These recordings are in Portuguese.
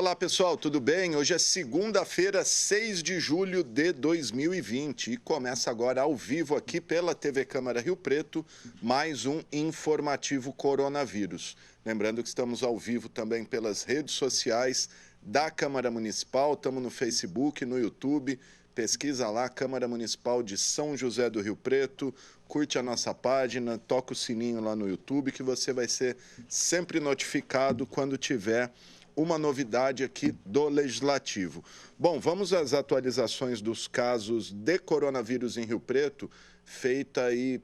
Olá, pessoal, tudo bem? Hoje é segunda-feira, 6 de julho de 2020 e começa agora ao vivo aqui pela TV Câmara Rio Preto, mais um informativo coronavírus. Lembrando que estamos ao vivo também pelas redes sociais da Câmara Municipal, estamos no Facebook, no YouTube, pesquisa lá, Câmara Municipal de São José do Rio Preto, curte a nossa página, toca o sininho lá no YouTube que você vai ser sempre notificado quando tiver uma novidade aqui do Legislativo. Bom, vamos às atualizações dos casos de coronavírus em Rio Preto, feita aí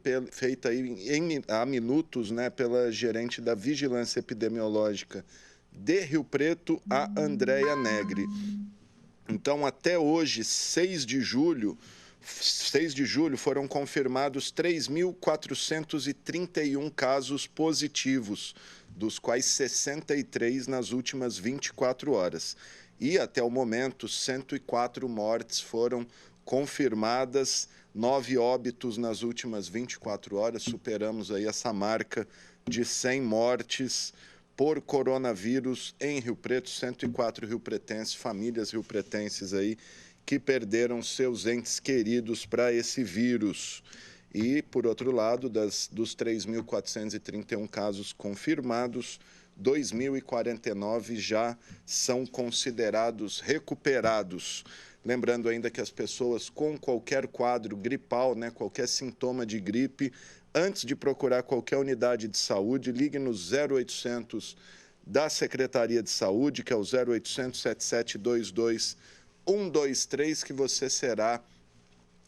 há minutos, né, pela gerente da Vigilância Epidemiológica de Rio Preto, a Andréia Negri. Então, até hoje, 6 de julho, foram confirmados 3.431 casos positivos, dos quais 63 nas últimas 24 horas. E, até o momento, 104 mortes foram confirmadas, 9 óbitos nas últimas 24 horas. Superamos aí essa marca de 100 mortes por coronavírus em Rio Preto, 104 riopretenses, famílias riopretenses aí que perderam seus entes queridos para esse vírus. E, por outro lado, dos 3.431 casos confirmados, 2.049 já são considerados recuperados. Lembrando ainda que as pessoas com qualquer quadro gripal, né, qualquer sintoma de gripe, antes de procurar qualquer unidade de saúde, ligue no 0800 da Secretaria de Saúde, que é o 0800 7722 123, que você será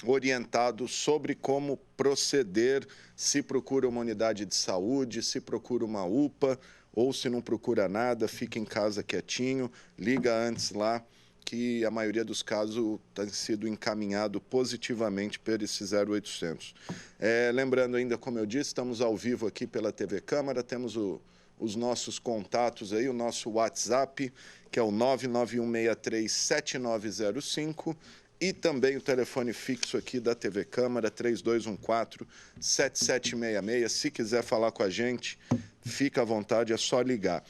orientado sobre como proceder, se procura uma unidade de saúde, se procura uma UPA, ou se não procura nada, fica em casa quietinho, liga antes lá, que a maioria dos casos tem sido encaminhado positivamente por esse 0800. Lembrando ainda, como eu disse, estamos ao vivo aqui pela TV Câmara, temos os nossos contatos aí, o nosso WhatsApp, que é o 991637905, e também o telefone fixo aqui da TV Câmara, 3214-7766. Se quiser falar com a gente, fica à vontade, é só ligar.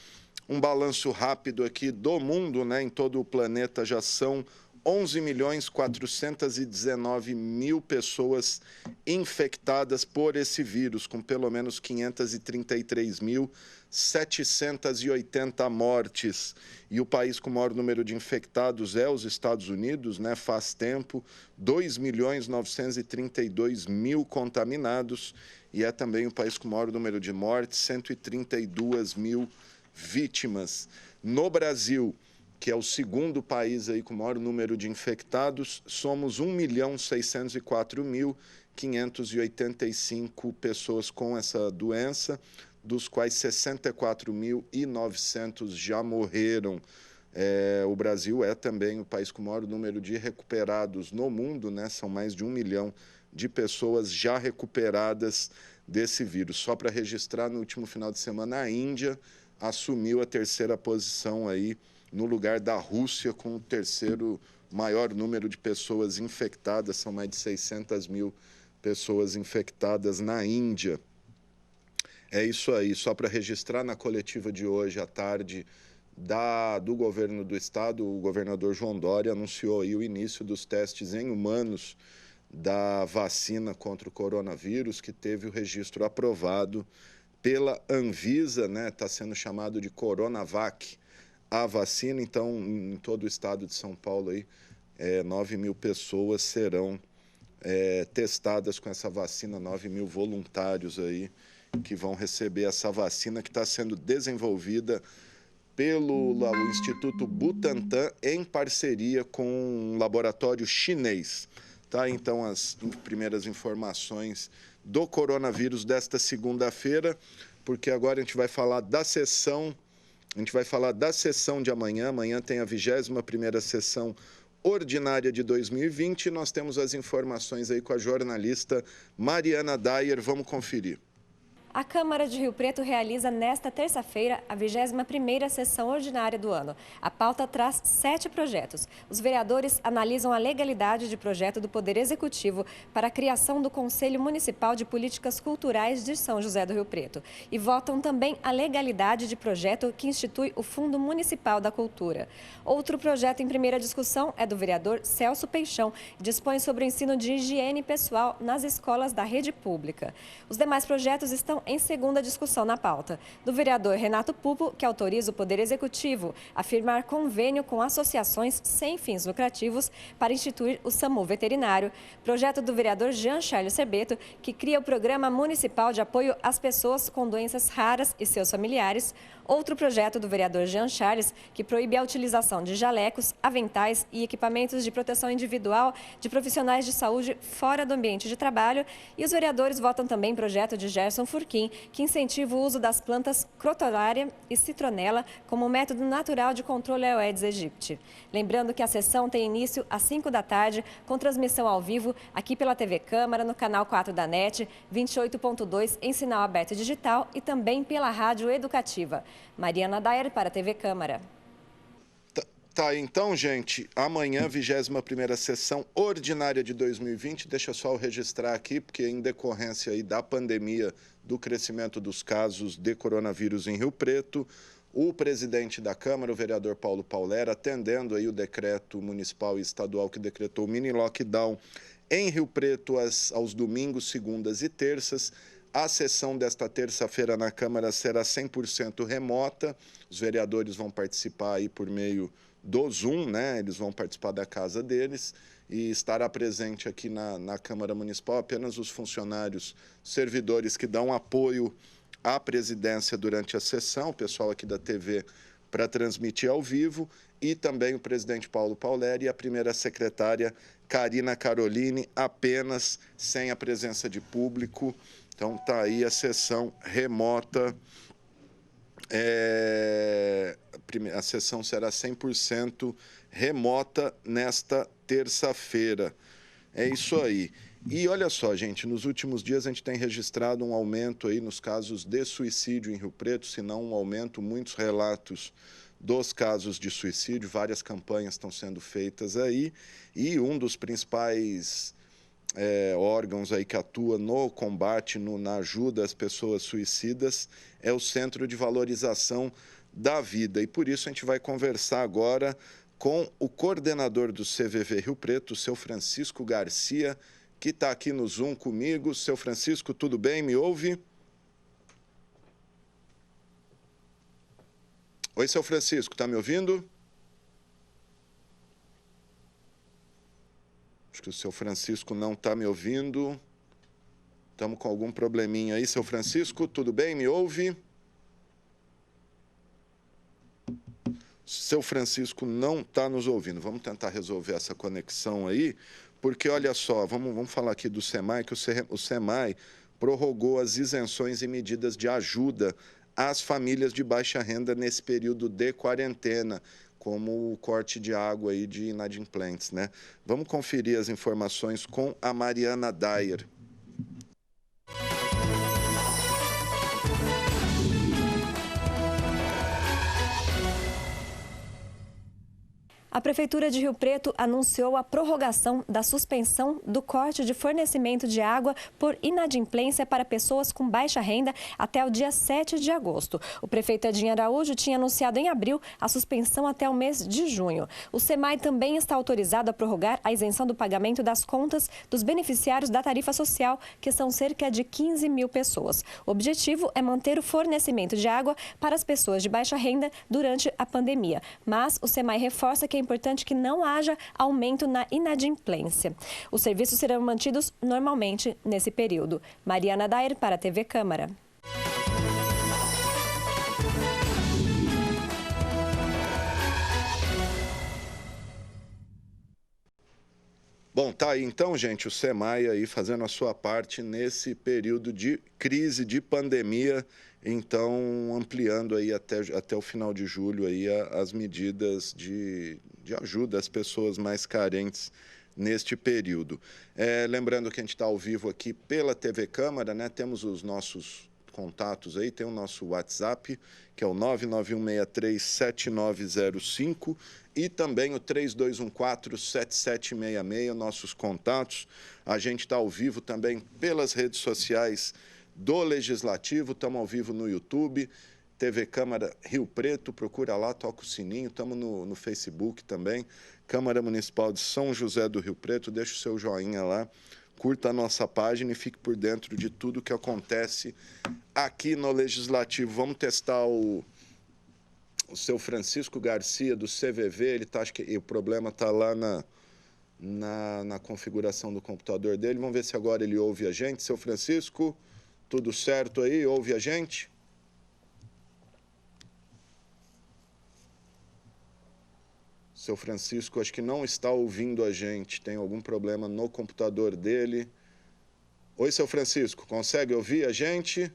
Um balanço rápido aqui do mundo, né? Em todo o planeta já são 11.419.000 pessoas infectadas por esse vírus, com pelo menos 533.780 mortes. E o país com o maior número de infectados é os Estados Unidos, né? Faz tempo, 2.932.000 contaminados. E é também o país com o maior número de mortes, 132.000 vítimas. No Brasil, que é o segundo país aí com o maior número de infectados, somos 1.604.585 pessoas com essa doença, dos quais 64.900 já morreram. O Brasil é também o país com o maior número de recuperados no mundo, né? São mais de 1 milhão de pessoas já recuperadas desse vírus. Só para registrar, no último final de semana, a Índia assumiu a terceira posição aí, no lugar da Rússia, com o terceiro maior número de pessoas infectadas. São mais de 600.000 pessoas infectadas na Índia. É isso aí, só para registrar, na coletiva de hoje à tarde do governo do estado, o governador João Dória anunciou aí o início dos testes em humanos da vacina contra o coronavírus, que teve o registro aprovado pela Anvisa, né? Está sendo chamado de Coronavac, a vacina. Então, em todo o estado de São Paulo, aí, 9.000 pessoas serão testadas com essa vacina, 9.000 voluntários aí que vão receber essa vacina, que está sendo desenvolvida pelo Instituto Butantan em parceria com um laboratório chinês. Tá? Então, as primeiras informações do coronavírus desta segunda-feira, porque agora a gente vai falar da sessão, de amanhã. Amanhã tem a 21ª sessão ordinária de 2020 e nós temos as informações aí com a jornalista Mariana Dyer. Vamos conferir. A Câmara de Rio Preto realiza nesta terça-feira a 21ª sessão ordinária do ano. A pauta traz 7 projetos. Os vereadores analisam a legalidade de projeto do Poder Executivo para a criação do Conselho Municipal de Políticas Culturais de São José do Rio Preto e votam também a legalidade de projeto que institui o Fundo Municipal da Cultura. Outro projeto em primeira discussão é do vereador Celso Peixão e dispõe sobre o ensino de higiene pessoal nas escolas da rede pública. Os demais projetos estão em segunda discussão na pauta, do vereador Renato Pupo, que autoriza o Poder Executivo a firmar convênio com associações sem fins lucrativos para instituir o SAMU veterinário. Projeto do vereador Jean Charles Serbeto, que cria o Programa Municipal de Apoio às Pessoas com Doenças Raras e seus familiares. Outro projeto do vereador Jean Charles, que proíbe a utilização de jalecos, aventais e equipamentos de proteção individual de profissionais de saúde fora do ambiente de trabalho. E os vereadores votam também projeto de Gerson Furquim, que incentiva o uso das plantas crotolária e citronela como método natural de controle ao Aedes aegypti. Lembrando que a sessão tem início às 5 da tarde, com transmissão ao vivo aqui pela TV Câmara, no canal 4 da NET, 28.2 em sinal aberto digital e também pela Rádio Educativa. Mariana Dayer para a TV Câmara. Tá, então, gente, amanhã, 21ª sessão ordinária de 2020, deixa só eu registrar aqui, porque em decorrência aí da pandemia, do crescimento dos casos de coronavírus em Rio Preto, o presidente da Câmara, o vereador Paulo Paulera, atendendo aí o decreto municipal e estadual que decretou o mini lockdown em Rio Preto aos domingos, segundas e terças. A sessão desta terça-feira na Câmara será 100% remota, os vereadores vão participar aí por meio do Zoom, né? Eles vão participar da casa deles e estará presente aqui na Câmara Municipal apenas os funcionários, servidores que dão apoio à presidência durante a sessão, o pessoal aqui da TV para transmitir ao vivo, e também o presidente Paulo Paulera e a primeira secretária Karina Caroline, apenas sem a presença de público. Então está aí a sessão remota. A sessão será 100% remota nesta terça-feira. É isso aí. E olha só, gente, nos últimos dias a gente tem registrado um aumento aí nos casos de suicídio em Rio Preto, se não um aumento, muitos relatos dos casos de suicídio, várias campanhas estão sendo feitas aí, e um dos principais órgãos aí que atua no combate, na ajuda às pessoas suicidas, é o Centro de Valorização da Vida. E por isso a gente vai conversar agora com o coordenador do CVV Rio Preto, o seu Francisco Garcia, que está aqui no Zoom comigo. Seu Francisco, tudo bem? Me ouve? Oi, seu Francisco, está me ouvindo? Acho que o seu Francisco não está me ouvindo. Estamos com algum probleminha aí. Seu Francisco, tudo bem? Me ouve? Seu Francisco não está nos ouvindo. Vamos tentar resolver essa conexão aí, porque, olha só, vamos falar aqui do SEMAI, que o SEMAI prorrogou as isenções e medidas de ajuda às famílias de baixa renda nesse período de quarentena, como o corte de água aí de inadimplentes, né? Vamos conferir as informações com a Mariana Dayer. A Prefeitura de Rio Preto anunciou a prorrogação da suspensão do corte de fornecimento de água por inadimplência para pessoas com baixa renda até o dia 7 de agosto. O prefeito Edinho Araújo tinha anunciado em abril a suspensão até o mês de junho. O SEMAI também está autorizado a prorrogar a isenção do pagamento das contas dos beneficiários da tarifa social, que são cerca de 15 mil pessoas. O objetivo é manter o fornecimento de água para as pessoas de baixa renda durante a pandemia. Mas o SEMAI reforça que é importante que não haja aumento na inadimplência. Os serviços serão mantidos normalmente nesse período. Mariana Dayer para a TV Câmara. Bom, tá aí então, gente, o SEMAI aí fazendo a sua parte nesse período de crise, de pandemia, então ampliando aí até o final de julho aí as medidas de ajuda às pessoas mais carentes neste período. Lembrando que a gente está ao vivo aqui pela TV Câmara, né? Temos os nossos contatos aí, tem o nosso WhatsApp, que é o 991637905, e também o 3214-7766, nossos contatos. A gente está ao vivo também pelas redes sociais do Legislativo, estamos ao vivo no YouTube, TV Câmara Rio Preto, procura lá, toca o sininho, estamos no Facebook também, Câmara Municipal de São José do Rio Preto, deixa o seu joinha lá, curta a nossa página e fique por dentro de tudo que acontece aqui no Legislativo. Vamos testar o seu Francisco Garcia, do CVV, ele tá, acho que o problema está lá na configuração do computador dele. Vamos ver se agora ele ouve a gente. Seu Francisco, tudo certo aí? Ouve a gente? Seu Francisco, acho que não está ouvindo a gente. Tem algum problema no computador dele. Oi, seu Francisco, consegue ouvir a gente?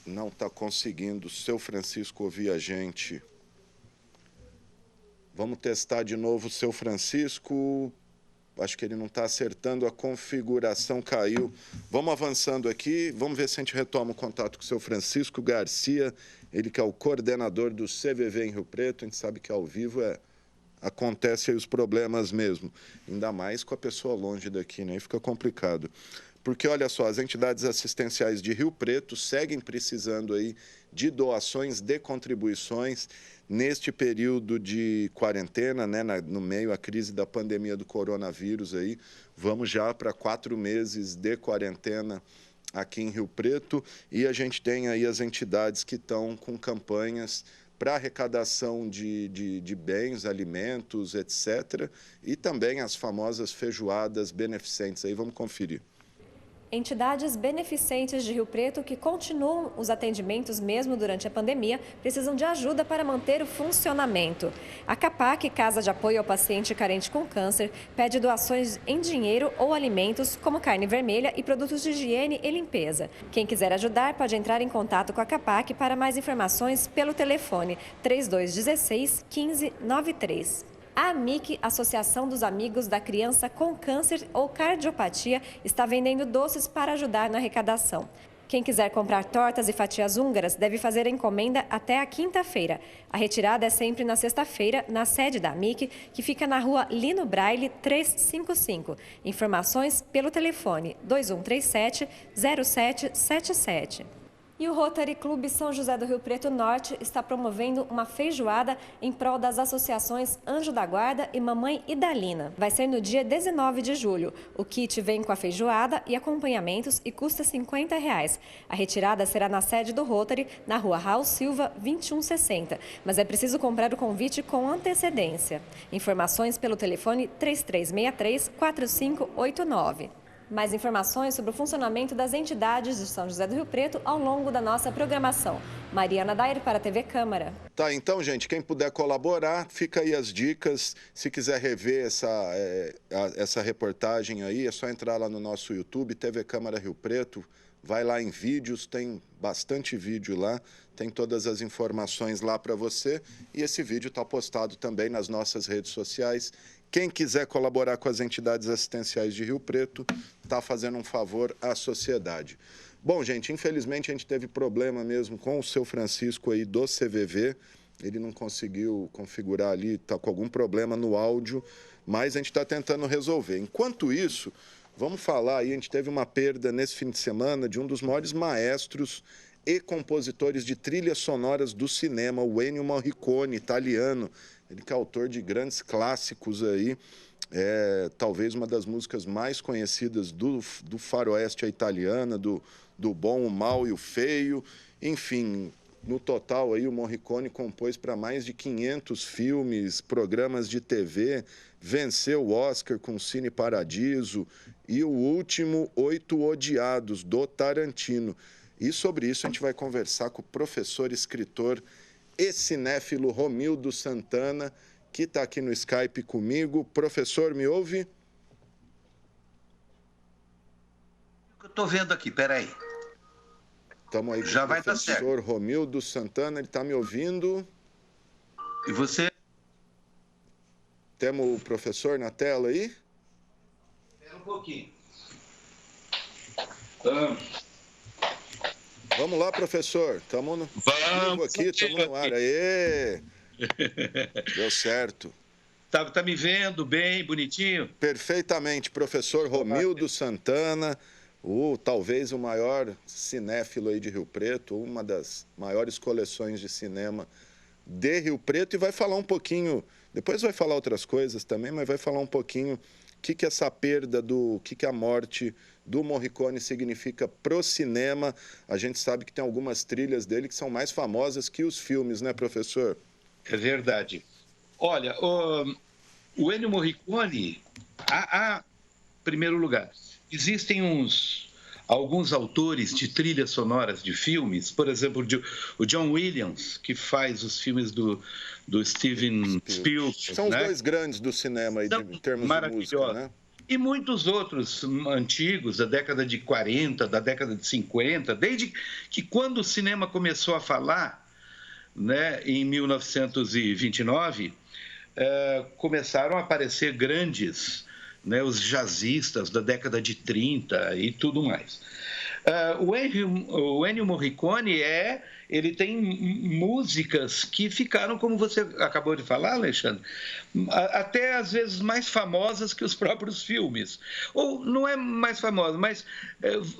Não está conseguindo. Seu Francisco ouvir a gente. Vamos testar de novo o seu Francisco. Acho que ele não está acertando, a configuração caiu. Vamos avançando aqui, vamos ver se a gente retoma o contato com o seu Francisco Garcia, ele que é o coordenador do CVV em Rio Preto. A gente sabe que ao vivo acontece aí os problemas mesmo, ainda mais com a pessoa longe daqui, né? Aí fica complicado. Porque, olha só, as entidades assistenciais de Rio Preto seguem precisando aí de doações, de contribuições neste período de quarentena, né, no meio à crise da pandemia do coronavírus aí. Vamos já para 4 meses de quarentena aqui em Rio Preto e a gente tem aí as entidades que estão com campanhas para arrecadação de bens, alimentos, etc. E também as famosas feijoadas beneficentes. Aí vamos conferir. Entidades beneficentes de Rio Preto que continuam os atendimentos mesmo durante a pandemia precisam de ajuda para manter o funcionamento. A CAPAC, Casa de Apoio ao Paciente Carente com Câncer, pede doações em dinheiro ou alimentos, como carne vermelha e produtos de higiene e limpeza. Quem quiser ajudar pode entrar em contato com a CAPAC para mais informações pelo telefone 3216 1593. A AMIC, Associação dos Amigos da Criança com Câncer ou Cardiopatia, está vendendo doces para ajudar na arrecadação. Quem quiser comprar tortas e fatias húngaras deve fazer a encomenda até a quinta-feira. A retirada é sempre na sexta-feira, na sede da AMIC, que fica na rua Lino Braille 355. Informações pelo telefone 2137-0777. E o Rotary Clube São José do Rio Preto Norte está promovendo uma feijoada em prol das associações Anjo da Guarda e Mamãe Idalina. Vai ser no dia 19 de julho. O kit vem com a feijoada e acompanhamentos e custa R$ 50. A retirada será na sede do Rotary, na rua Raul Silva, 2160. Mas é preciso comprar o convite com antecedência. Informações pelo telefone 3363-4589. Mais informações sobre o funcionamento das entidades de São José do Rio Preto ao longo da nossa programação. Mariana Dair para a TV Câmara. Tá, então, gente, quem puder colaborar, fica aí as dicas. Se quiser rever essa reportagem aí, é só entrar lá no nosso YouTube, TV Câmara Rio Preto. Vai lá em vídeos, tem bastante vídeo lá, tem todas as informações lá para você. E esse vídeo está postado também nas nossas redes sociais. Quem quiser colaborar com as entidades assistenciais de Rio Preto, está fazendo um favor à sociedade. Bom, gente, infelizmente a gente teve problema mesmo com o seu Francisco aí do CVV. Ele não conseguiu configurar ali, está com algum problema no áudio, mas a gente está tentando resolver. Enquanto isso, vamos falar aí, a gente teve uma perda nesse fim de semana de um dos maiores maestros e compositores de trilhas sonoras do cinema, o Ennio Morricone, italiano. Ele que é autor de grandes clássicos aí, talvez uma das músicas mais conhecidas do faroeste italiana, do Bom, o Mal e o Feio. Enfim, no total aí o Morricone compôs para mais de 500 filmes, programas de TV, venceu o Oscar com Cine Paradiso e o último, 8 Odiados, do Tarantino. E sobre isso a gente vai conversar com o professor, escritor e cinéfilo Romildo Santana, que está aqui no Skype comigo. Professor, me ouve? Eu estou vendo aqui, peraí. Estamos aí com já o professor Romildo Santana, ele está me ouvindo? E você? Temos o professor na tela aí? Espera um pouquinho. Vamos lá, professor. Estamos no vivo aqui, estamos no ar. Aê! Deu certo. Tá me vendo bem, bonitinho? Perfeitamente, professor Romildo Santana, talvez o maior cinéfilo aí de Rio Preto, uma das maiores coleções de cinema de Rio Preto, e vai falar um pouquinho, depois vai falar outras coisas também, mas vai falar um pouquinho o que essa perda, o que a morte do Morricone significa pro cinema. A gente sabe que tem algumas trilhas dele que são mais famosas que os filmes, né, professor? É verdade. Olha, o Ennio Morricone, em primeiro lugar, existem alguns autores de trilhas sonoras de filmes, por exemplo, o John Williams, que faz os filmes do Steven Spielberg. São os dois grandes do cinema aí, em termos de música, né? E muitos outros antigos, da década de 40, da década de 50, desde que quando o cinema começou a falar, né, em 1929, começaram a aparecer grandes, né, os jazzistas da década de 30 e tudo mais. O Ennio Morricone ele tem músicas que ficaram, como você acabou de falar, Alexandre, até às vezes mais famosas que os próprios filmes. Ou não é mais famosa, mas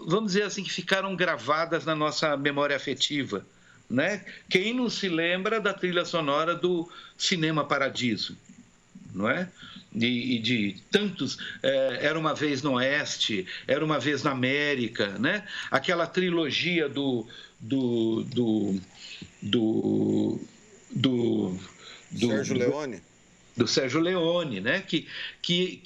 vamos dizer assim, que ficaram gravadas na nossa memória afetiva, né? Quem não se lembra da trilha sonora do Cinema Paradiso, não é? E de tantos, Era uma Vez no Oeste, Era uma Vez na América, né? Aquela trilogia do Sérgio Leone. Do Sérgio Leone, né? Que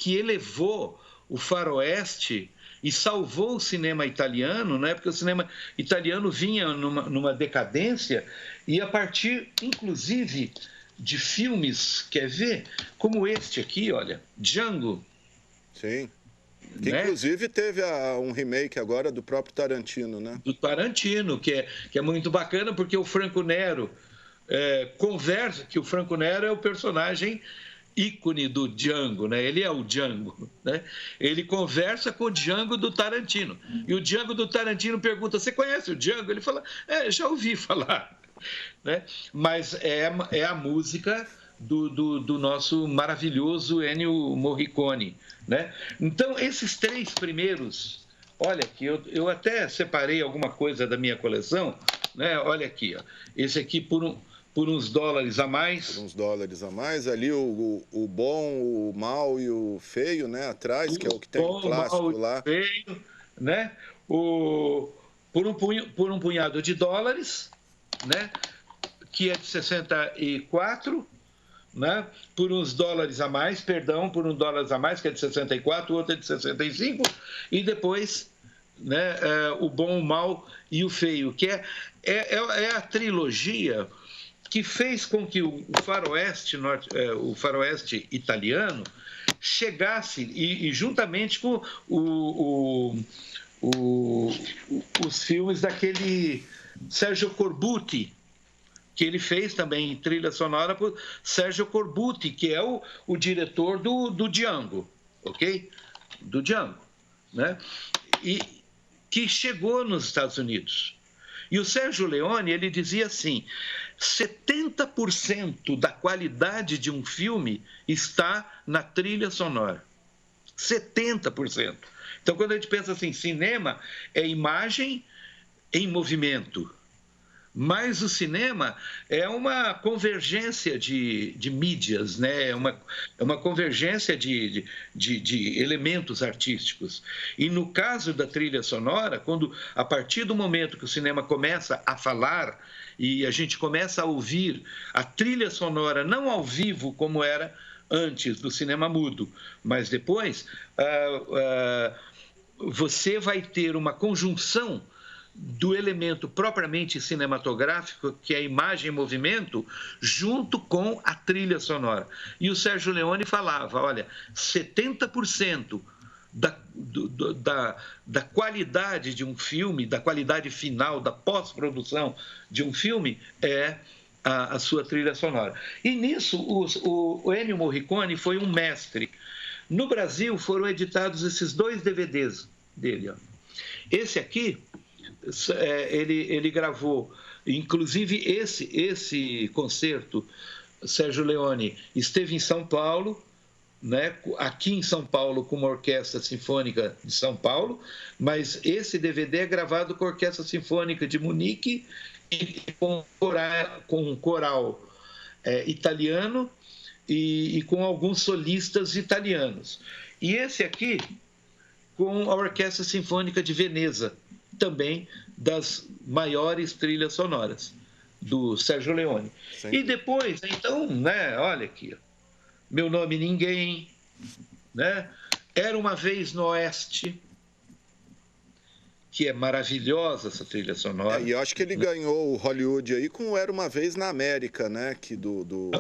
elevou o faroeste e salvou o cinema italiano, né? Porque o cinema italiano vinha numa decadência, e a partir, inclusive, de filmes, quer ver? Como este aqui, olha, Django. Sim. Que, né? Inclusive teve um remake agora do próprio Tarantino, né? Do Tarantino, que é muito bacana, porque o Franco Nero conversa, que o Franco Nero é o personagem ícone do Django, né? Ele é o Django, né? Ele conversa com o Django do Tarantino. E o Django do Tarantino pergunta: você conhece o Django? Ele fala: já ouvi falar. Né? Mas é a música do nosso maravilhoso Ennio Morricone, né? Então, esses três primeiros, olha aqui, eu até separei alguma coisa da minha coleção, né? Olha aqui, ó, esse aqui por uns dólares a mais. Por uns dólares a mais, ali o bom, o mal e o feio, né? Atrás, que é o que tem o clássico lá. O feio, né? Por um punhado de dólares, né? Que é de 64, né? Por uns dólares a mais, por uns dólares a mais, que é de 64, o outro é de 65, e depois, né, o bom, o mal e o feio, que é a trilogia que fez com que o faroeste italiano chegasse, e juntamente com os filmes daquele Sergio Corbucci, que ele fez também trilha sonora por Sergio Corbucci, que é o diretor do Django, ok? Do Django, né? E que chegou nos Estados Unidos. E o Sérgio Leone, ele dizia assim: 70% da qualidade de um filme está na trilha sonora. 70%. Então, quando a gente pensa assim, cinema é imagem em movimento. Mas o cinema é uma convergência de mídias, né? É uma convergência de elementos artísticos. E no caso da trilha sonora, a partir do momento que o cinema começa a falar e a gente começa a ouvir a trilha sonora, não ao vivo como era antes do cinema mudo, mas depois, você vai ter uma conjunção do elemento propriamente cinematográfico, que é a imagem em movimento, junto com a trilha sonora. E o Sérgio Leone falava: olha, 70% da qualidade de um filme, da qualidade final, da pós-produção de um filme, é a sua trilha sonora. E nisso, o Ennio Morricone foi um mestre. No Brasil, foram editados esses 2 DVDs dele, ó. Esse aqui, ele gravou, inclusive esse concerto, Sérgio Leone esteve em São Paulo, né, aqui em São Paulo com uma orquestra sinfônica de São Paulo, mas esse DVD é gravado com a Orquestra Sinfônica de Munique e com um coral italiano e com alguns solistas italianos. E esse aqui com a Orquestra Sinfônica de Veneza, também das maiores trilhas sonoras do Sérgio Leone. Sim. E depois, então, né, olha aqui, Meu Nome Ninguém, né? Era Uma Vez no Oeste, que é maravilhosa essa trilha sonora. E eu acho que ele ganhou o Hollywood aí com Era Uma Vez na América, né?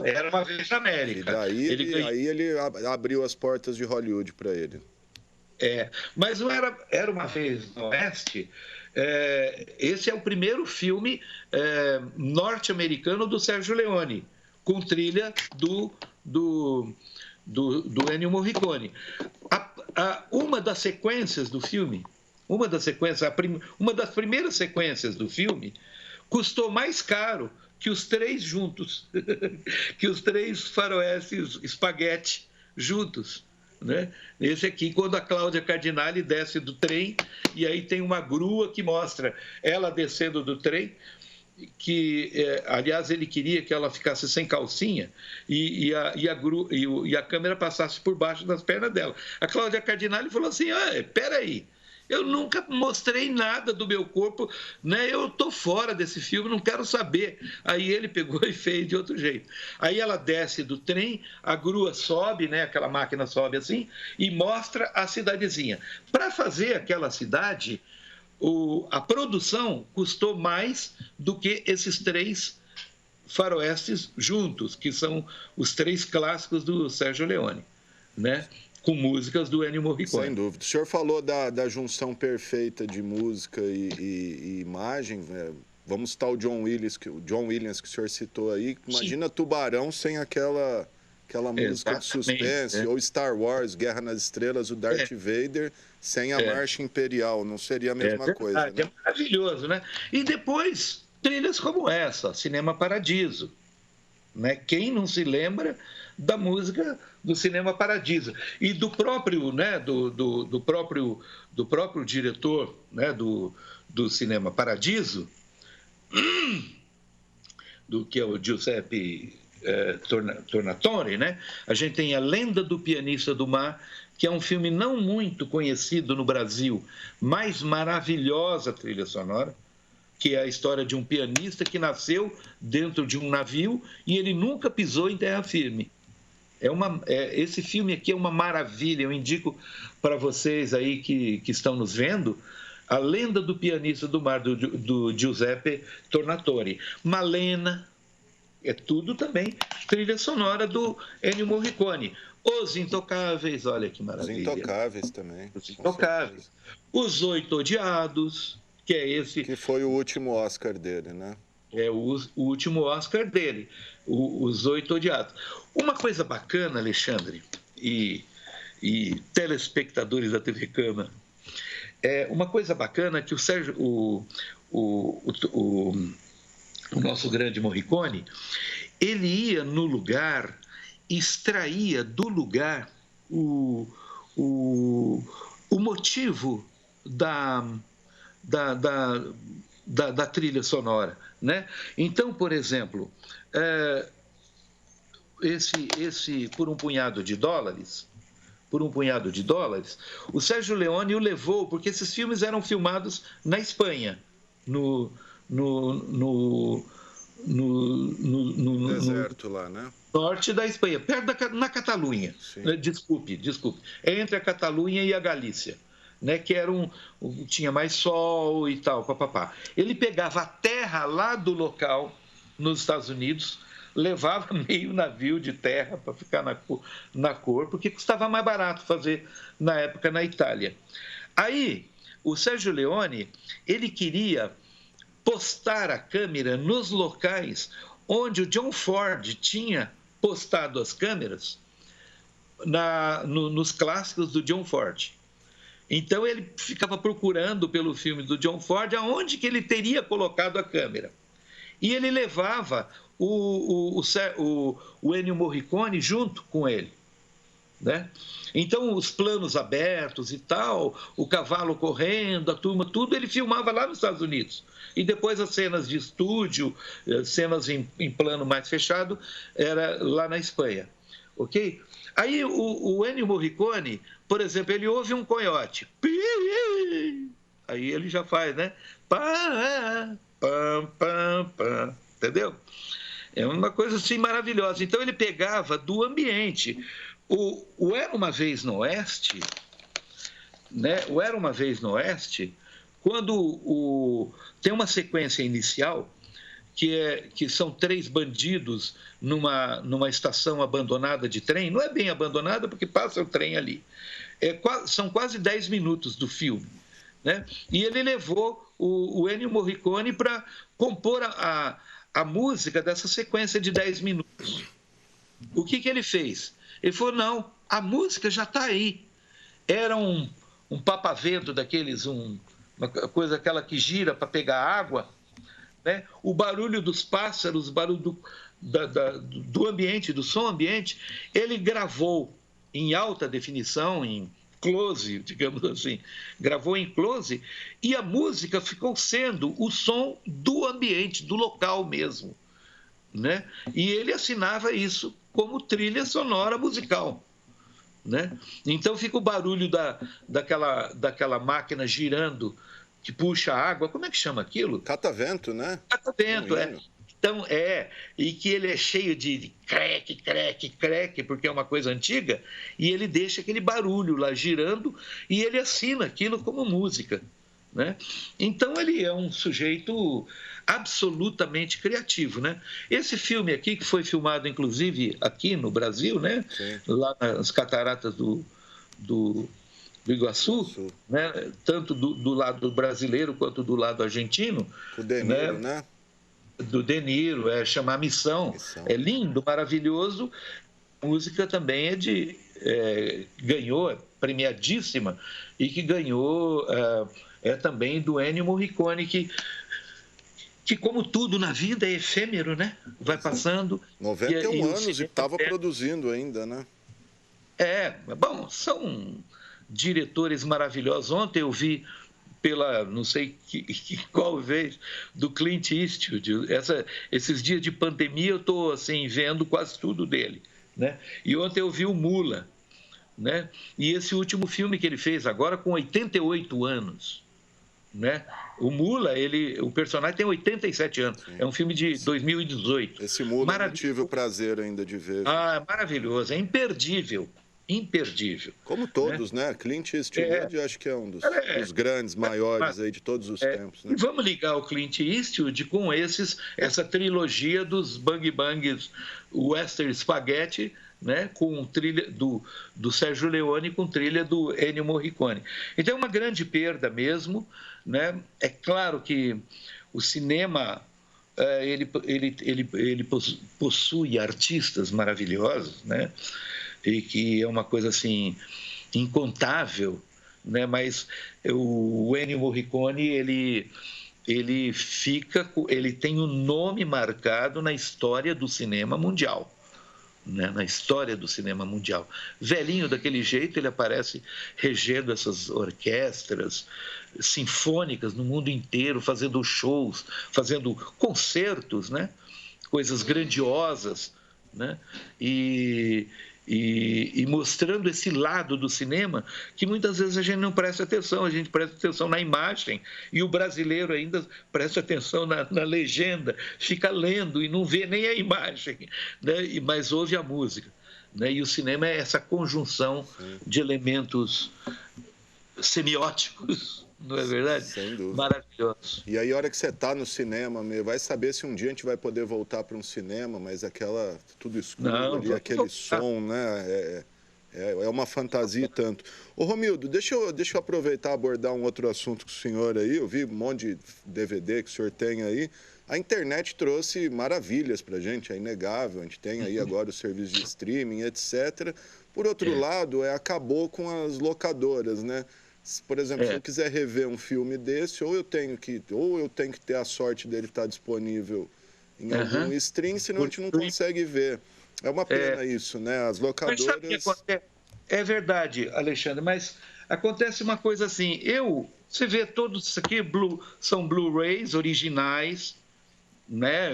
Era Uma Vez na América. E daí ele abriu as portas de Hollywood para ele. Mas o Era Uma Vez no Oeste, esse é o primeiro filme norte-americano do Sérgio Leone, com trilha do Ennio Morricone. Uma das sequências do filme, uma das primeiras sequências do filme, custou mais caro que os três juntos, que os três faroestes espaguete juntos. Né? Esse aqui, quando a Cláudia Cardinale desce do trem, e aí tem uma grua que mostra ela descendo do trem, que, aliás, ele queria que ela ficasse sem calcinha e a câmera passasse por baixo das pernas dela. A Cláudia Cardinale falou assim, peraí, eu nunca mostrei nada do meu corpo, né? Eu estou fora desse filme, não quero saber. Aí ele pegou e fez de outro jeito. Aí ela desce do trem, a grua sobe, né? Aquela máquina sobe assim, e mostra a cidadezinha. Para fazer aquela cidade, a produção custou mais do que esses três faroestes juntos, que são os três clássicos do Sérgio Leone, né? Com músicas do Ennio Morricone. Sem dúvida. O senhor falou da junção perfeita de música e imagem. Vamos citar o John Williams que o senhor citou aí. Imagina Sim. Tubarão sem aquela música de suspense, ou Star Wars, Guerra nas Estrelas, o Darth Vader, sem a Marcha Imperial. Não seria a mesma coisa, né? É maravilhoso, né? E depois, trilhas como essa, Cinema Paradiso. Né? Quem não se lembra da música do Cinema Paradiso e do próprio, né, do próprio diretor, né, do Cinema Paradiso, do que é o Giuseppe Tornatore, né? A gente tem A Lenda do Pianista do Mar, que é um filme não muito conhecido no Brasil, mas maravilhosa trilha sonora, que é a história de um pianista que nasceu dentro de um navio e ele nunca pisou em terra firme. Esse filme aqui é uma maravilha, eu indico para vocês aí que estão nos vendo, A Lenda do Pianista do Mar, do Giuseppe Tornatore. Malena, é tudo também trilha sonora do Ennio Morricone. Os Intocáveis, olha que maravilha. Os Intocáveis também. Os Intocáveis. Os Oito Odiados, que é esse... Que foi o último Oscar dele, né? É o último Oscar dele, Os Oito Odiados. Uma coisa bacana, Alexandre, e telespectadores da TV Câmara, uma coisa bacana que o Sérgio, o nosso grande Morricone, ele ia no lugar, extraía do lugar o motivo da trilha sonora, né? Então, por exemplo, esse Por um Punhado de Dólares, o Sérgio Leone o levou, porque esses filmes eram filmados na Espanha, no deserto lá, né? Norte da Espanha, na Catalunha. Desculpe, é entre a Catalunha e a Galícia. Né, que tinha mais sol e tal, papapá. Ele pegava a terra lá do local, nos Estados Unidos, levava meio navio de terra para ficar na cor, porque custava mais barato fazer na época na Itália. Aí, o Sérgio Leone, ele queria postar a câmera nos locais onde o John Ford tinha postado as câmeras nos clássicos do John Ford. Então ele ficava procurando pelo filme do John Ford aonde que ele teria colocado a câmera. E ele levava o Ennio Morricone junto com ele, né? Então, os planos abertos e tal, o cavalo correndo, a turma, tudo, ele filmava lá nos Estados Unidos. E depois as cenas de estúdio, cenas em plano mais fechado, era lá na Espanha, ok? Aí o Ennio Morricone, por exemplo, ele ouve um coiote. Aí ele já faz, né? Pam, pam, pam, entendeu? É uma coisa assim maravilhosa. Então ele pegava do ambiente. O Era Uma Vez no Oeste, né? O Era Uma Vez no Oeste, quando tem uma sequência inicial que são 3 bandidos numa estação abandonada de trem, não é bem abandonada porque passa o trem ali. São quase 10 minutos do filme, né? E ele levou o Ennio Morricone para compor a música dessa sequência de 10 minutos. O que ele fez? Ele falou, não, a música já está aí. Era um papavento daqueles, uma coisa aquela que gira para pegar água, né? O barulho dos pássaros, o barulho do ambiente, do som ambiente, ele gravou em alta definição, em close, digamos assim, gravou em close, e a música ficou sendo o som do ambiente, do local mesmo, né? E ele assinava isso como trilha sonora musical, né? Então fica o barulho daquela máquina girando que puxa água, como é que chama aquilo? Catavento, né? Catavento, é. Então, e que ele é cheio de creque, creque, creque, porque é uma coisa antiga, e ele deixa aquele barulho lá girando e ele assina aquilo como música, né? Então, ele é um sujeito absolutamente criativo, né? Esse filme aqui, que foi filmado, inclusive, aqui no Brasil, né? Sim. Lá nas cataratas do Iguaçu, né? Tanto do lado brasileiro quanto do lado argentino. O De Niro, né? Do De Niro, chama Missão. É lindo, maravilhoso. A música também ganhou, é premiadíssima, e que ganhou também do Ennio Morricone, que como tudo na vida é efêmero, né? Vai passando. 91 anos e estava produzindo ainda, né? Bom, são diretores maravilhosos. Ontem eu vi não sei qual vez, do Clint Eastwood. Esses dias de pandemia eu estou assim, vendo quase tudo dele, né? E ontem eu vi o Mula, né? E esse último filme que ele fez agora com 88 anos, né? O Mula, o personagem tem 87 anos. Sim. É um filme de 2018. Esse Mula eu tive o prazer ainda de ver. Maravilhoso, é imperdível. Imperdível. Como todos, né? Clint Eastwood acho que é um dos grandes, maiores aí de todos os tempos. Né? E vamos ligar o Clint Eastwood com essa trilogia dos Bang Bangs Western Spaghetti, né? Com trilha do Sérgio Leone com trilha do Ennio Morricone. Então é uma grande perda mesmo, né? É claro que o cinema ele possui artistas maravilhosos, né? E que é uma coisa assim incontável, né? Mas o Ennio Morricone ele tem um nome marcado na história do cinema mundial, né? Na história do cinema mundial. Velhinho daquele jeito, ele aparece regendo essas orquestras sinfônicas no mundo inteiro, fazendo shows, fazendo concertos, né? Coisas grandiosas, né? E mostrando esse lado do cinema que muitas vezes a gente não presta atenção, a gente presta atenção na imagem e o brasileiro ainda presta atenção na legenda, fica lendo e não vê nem a imagem, né? Mas ouve a música, né? E o cinema é essa conjunção de elementos semióticos, não é verdade? Sem dúvida. Maravilhoso. E aí, a hora que você está no cinema, vai saber se um dia a gente vai poder voltar para um cinema, mas tudo escuro ali, aquele som, né? É uma fantasia e tanto. Ô, Romildo, deixa eu aproveitar e abordar um outro assunto com o senhor aí. Eu vi um monte de DVD que o senhor tem aí. A internet trouxe maravilhas para a gente, é inegável. A gente tem aí agora o serviço de streaming, etc. Por outro lado, acabou com as locadoras, né? Por exemplo, se eu quiser rever um filme desse, ou eu tenho que ter a sorte dele estar disponível em algum stream, senão a gente não consegue ver. É uma pena isso, né? As locadoras... Mas sabe o que acontece? É verdade, Alexandre, mas acontece uma coisa assim, você vê todos isso aqui, são Blu-rays originais, né?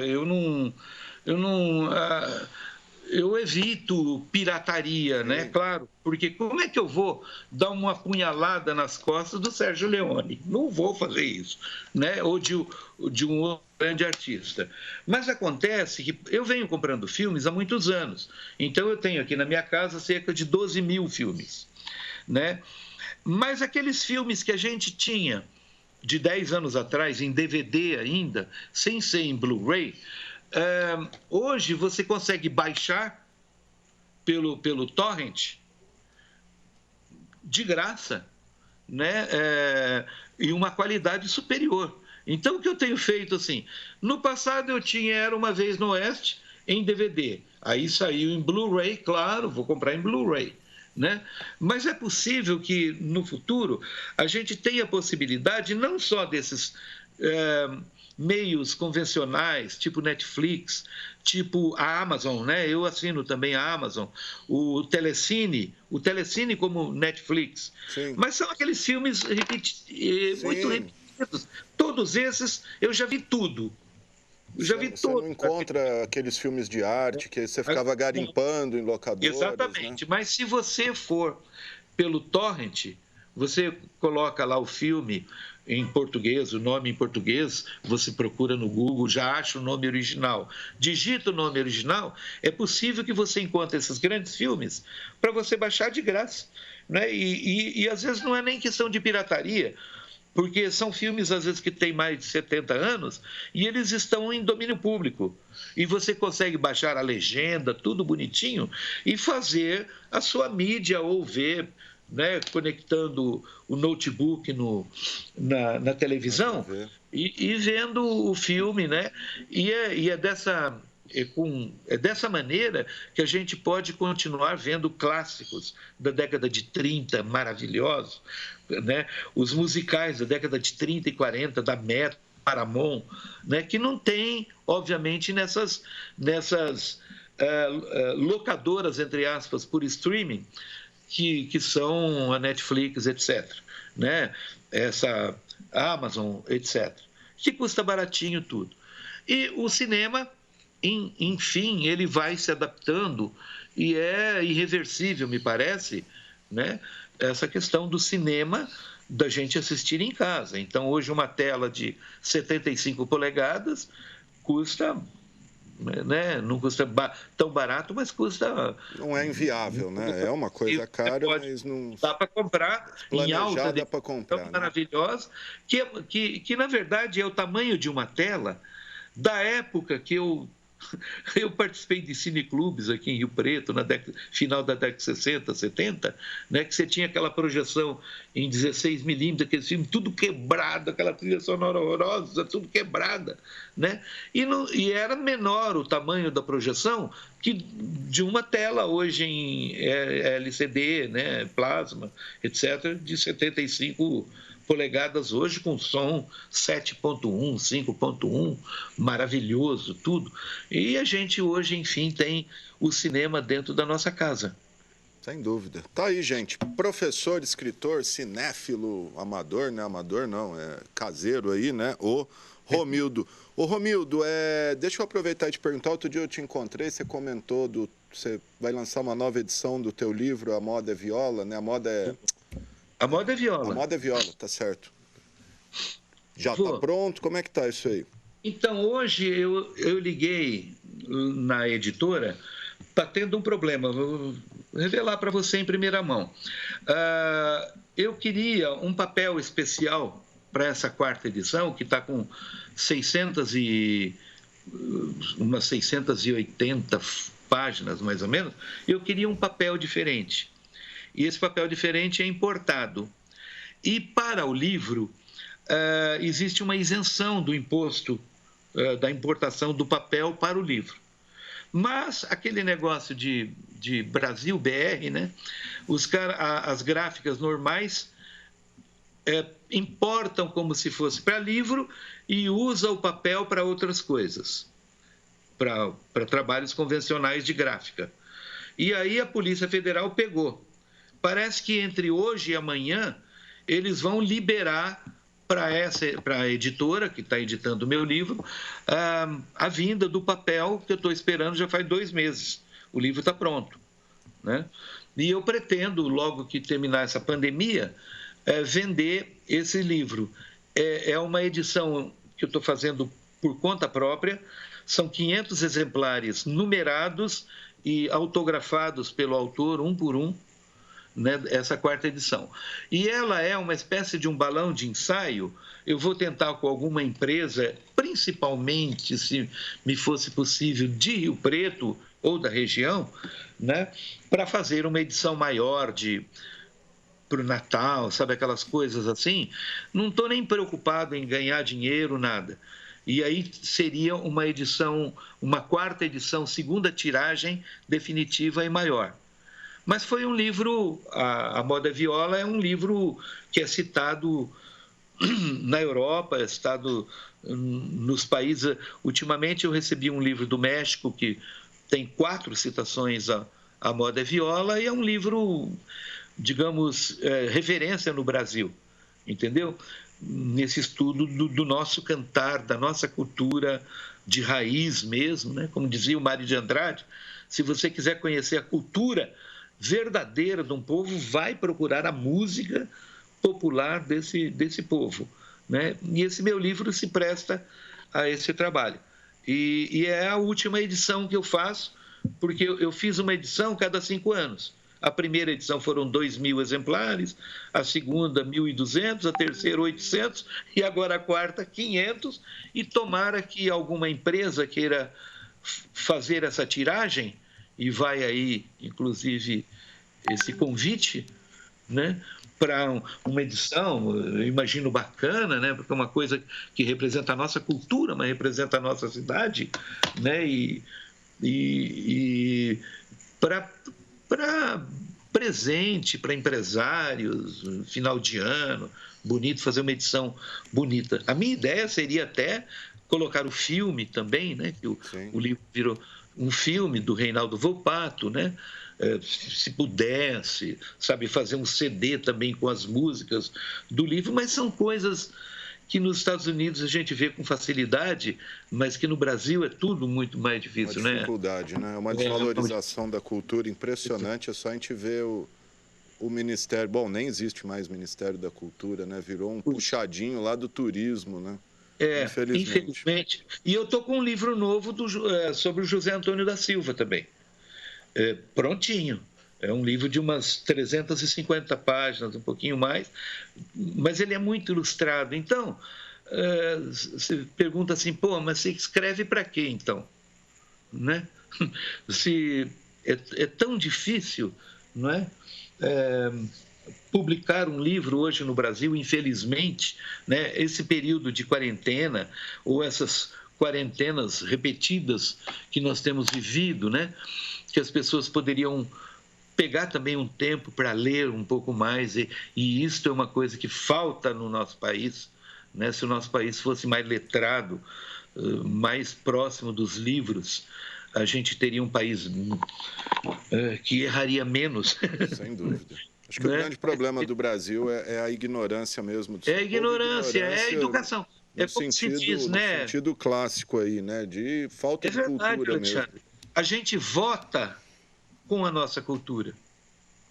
Eu evito pirataria, né? Claro, porque como é que eu vou dar uma punhalada nas costas do Sérgio Leone? Não vou fazer isso, né? Ou de um outro grande artista. Mas acontece que eu venho comprando filmes há muitos anos. Então, eu tenho aqui na minha casa cerca de 12 mil filmes, né? Mas aqueles filmes que a gente tinha de 10 anos atrás, em DVD ainda, sem ser em Blu-ray, hoje você consegue baixar pelo torrent de graça, né? E uma qualidade superior. Então, o que eu tenho feito assim? No passado eu tinha Era Uma Vez no Oeste em DVD. Aí saiu em Blu-ray, claro, vou comprar em Blu-ray, né? Mas é possível que no futuro a gente tenha a possibilidade não só desses meios convencionais, tipo Netflix, tipo a Amazon, né? Eu assino também a Amazon, o Telecine como Netflix. Sim. Mas são aqueles filmes muito repetidos. Todos esses eu já vi tudo. Você não encontra aqueles filmes de arte que você ficava garimpando em locadoras. Exatamente, né? Mas se você for pelo torrent, você coloca lá o filme em português, o nome em português, você procura no Google, já acha o nome original. Digita o nome original, é possível que você encontre esses grandes filmes para você baixar de graça, né? E às vezes não é nem questão de pirataria, porque são filmes, às vezes, que têm mais de 70 anos e eles estão em domínio público. E você consegue baixar a legenda, tudo bonitinho, e fazer a sua mídia ou ver, né, conectando o notebook na televisão e vendo o filme, né? E é dessa maneira que a gente pode continuar vendo clássicos da década de 30, maravilhosos, né? Os musicais da década de 30 e 40, da Metro, Paramount, né? Que não tem, obviamente, nessas locadoras, entre aspas, por streaming, que são a Netflix, etc., né? Essa Amazon, etc., que custa baratinho tudo. E o cinema, enfim, ele vai se adaptando e é irreversível, me parece, né? Essa questão do cinema, da gente assistir em casa. Então, hoje, uma tela de 75 polegadas custa, né? Não custa tão barato, mas custa... Não é inviável, né? É uma coisa cara, mas não... Dá para comprar em alta dá para comprar, tão maravilhosa, que, na verdade, é o tamanho de uma tela da época que eu participei de cineclubes aqui em Rio Preto, final da década de 60, 70, né, que você tinha aquela projeção em 16 milímetros, aquele filme tudo quebrado, aquela trilha sonora horrorosa, tudo quebrada, né? E era menor o tamanho da projeção que de uma tela hoje em LCD, né, plasma, etc., de 75 polegadas hoje, com som 7.1, 5.1, maravilhoso, tudo. E a gente hoje, enfim, tem o cinema dentro da nossa casa. Sem dúvida. Tá aí, gente. Professor, escritor, cinéfilo, amador, né? Amador não, é caseiro aí, né? O Romildo. Ô, Romildo, deixa eu aproveitar e te perguntar. Outro dia eu te encontrei, você comentou você vai lançar uma nova edição do teu livro, A Moda é Viola, né? A moda é viola. A moda é viola, tá certo. Já tá pronto? Como é que tá isso aí? Então, hoje eu liguei na editora, tá tendo um problema, vou revelar para você em primeira mão. Eu queria um papel especial para essa quarta edição, que está com umas 680 páginas, mais ou menos. Eu queria um papel diferente. E esse papel diferente é importado. E para o livro, existe uma isenção do imposto da importação do papel para o livro. Mas aquele negócio de Brasil BR, né? As gráficas normais importam como se fosse para livro e usam o papel para outras coisas, para trabalhos convencionais de gráfica. E aí a Polícia Federal pegou. Parece que entre hoje e amanhã eles vão liberar para a editora que está editando o meu livro a vinda do papel que eu estou esperando já faz 2 meses. O livro está pronto, né? E eu pretendo, logo que terminar essa pandemia, vender esse livro. É uma edição que eu estou fazendo por conta própria, são 500 exemplares numerados e autografados pelo autor, um por um, né, essa 4ª edição. E ela é uma espécie de um balão de ensaio. Eu vou tentar com alguma empresa, principalmente, se me fosse possível, de Rio Preto ou da região, né, para fazer uma edição maior para o Natal, sabe, aquelas coisas assim. Não estou nem preocupado em ganhar dinheiro, nada. E aí seria uma edição, uma 4ª edição, 2ª tiragem definitiva e maior. Mas foi um livro, a Moda Viola é um livro que é citado na Europa, é citado nos países. Ultimamente eu recebi um livro do México que tem 4 citações à Moda Viola e é um livro, digamos, referência no Brasil, entendeu? Nesse estudo do nosso cantar, da nossa cultura de raiz mesmo, né? Como dizia o Mário de Andrade, se você quiser conhecer a cultura verdadeira de um povo, vai procurar a música popular desse povo, né? E esse meu livro se presta a esse trabalho. E é a última edição que eu faço, porque eu fiz uma edição cada 5 anos. A primeira edição foram 2.000 exemplares, a segunda 1.200, a terceira 800 e agora a 4ª 500. E tomara que alguma empresa queira fazer essa tiragem, e vai aí, inclusive, esse convite, né, para uma edição, eu imagino bacana, né, porque é uma coisa que representa a nossa cultura, mas representa a nossa cidade, né, e para presente, para empresários, final de ano, bonito, fazer uma edição bonita. A minha ideia seria até colocar o filme também, né, que o livro virou um filme do Reinaldo Volpato, né? Se pudesse, sabe, fazer um CD também com as músicas do livro, mas são coisas que nos Estados Unidos a gente vê com facilidade, mas que no Brasil é tudo muito mais difícil, né? Uma dificuldade, né? Uma desvalorização da cultura impressionante. É só a gente ver o Ministério... Bom, nem existe mais Ministério da Cultura, né? Virou um puxadinho lá do turismo, né? Infelizmente. E eu estou com um livro novo sobre o José Antônio da Silva também. Prontinho. É um livro de umas 350 páginas, um pouquinho mais, mas ele é muito ilustrado. Então, você pergunta assim, pô, mas você escreve para quê, então? Né? Se é tão difícil, não é? Publicar um livro hoje no Brasil, infelizmente, né? Esse período de quarentena, ou essas quarentenas repetidas que nós temos vivido, né? Que as pessoas poderiam pegar também um tempo para ler um pouco mais, e isto é uma coisa que falta no nosso país, né? Se o nosso país fosse mais letrado, mais próximo dos livros, a gente teria um país que erraria menos. Sem dúvida. Acho que o grande problema do Brasil é a ignorância mesmo. É a ignorância, é a educação. No sentido clássico aí, né? De falta de cultura mesmo. A gente vota com a nossa cultura,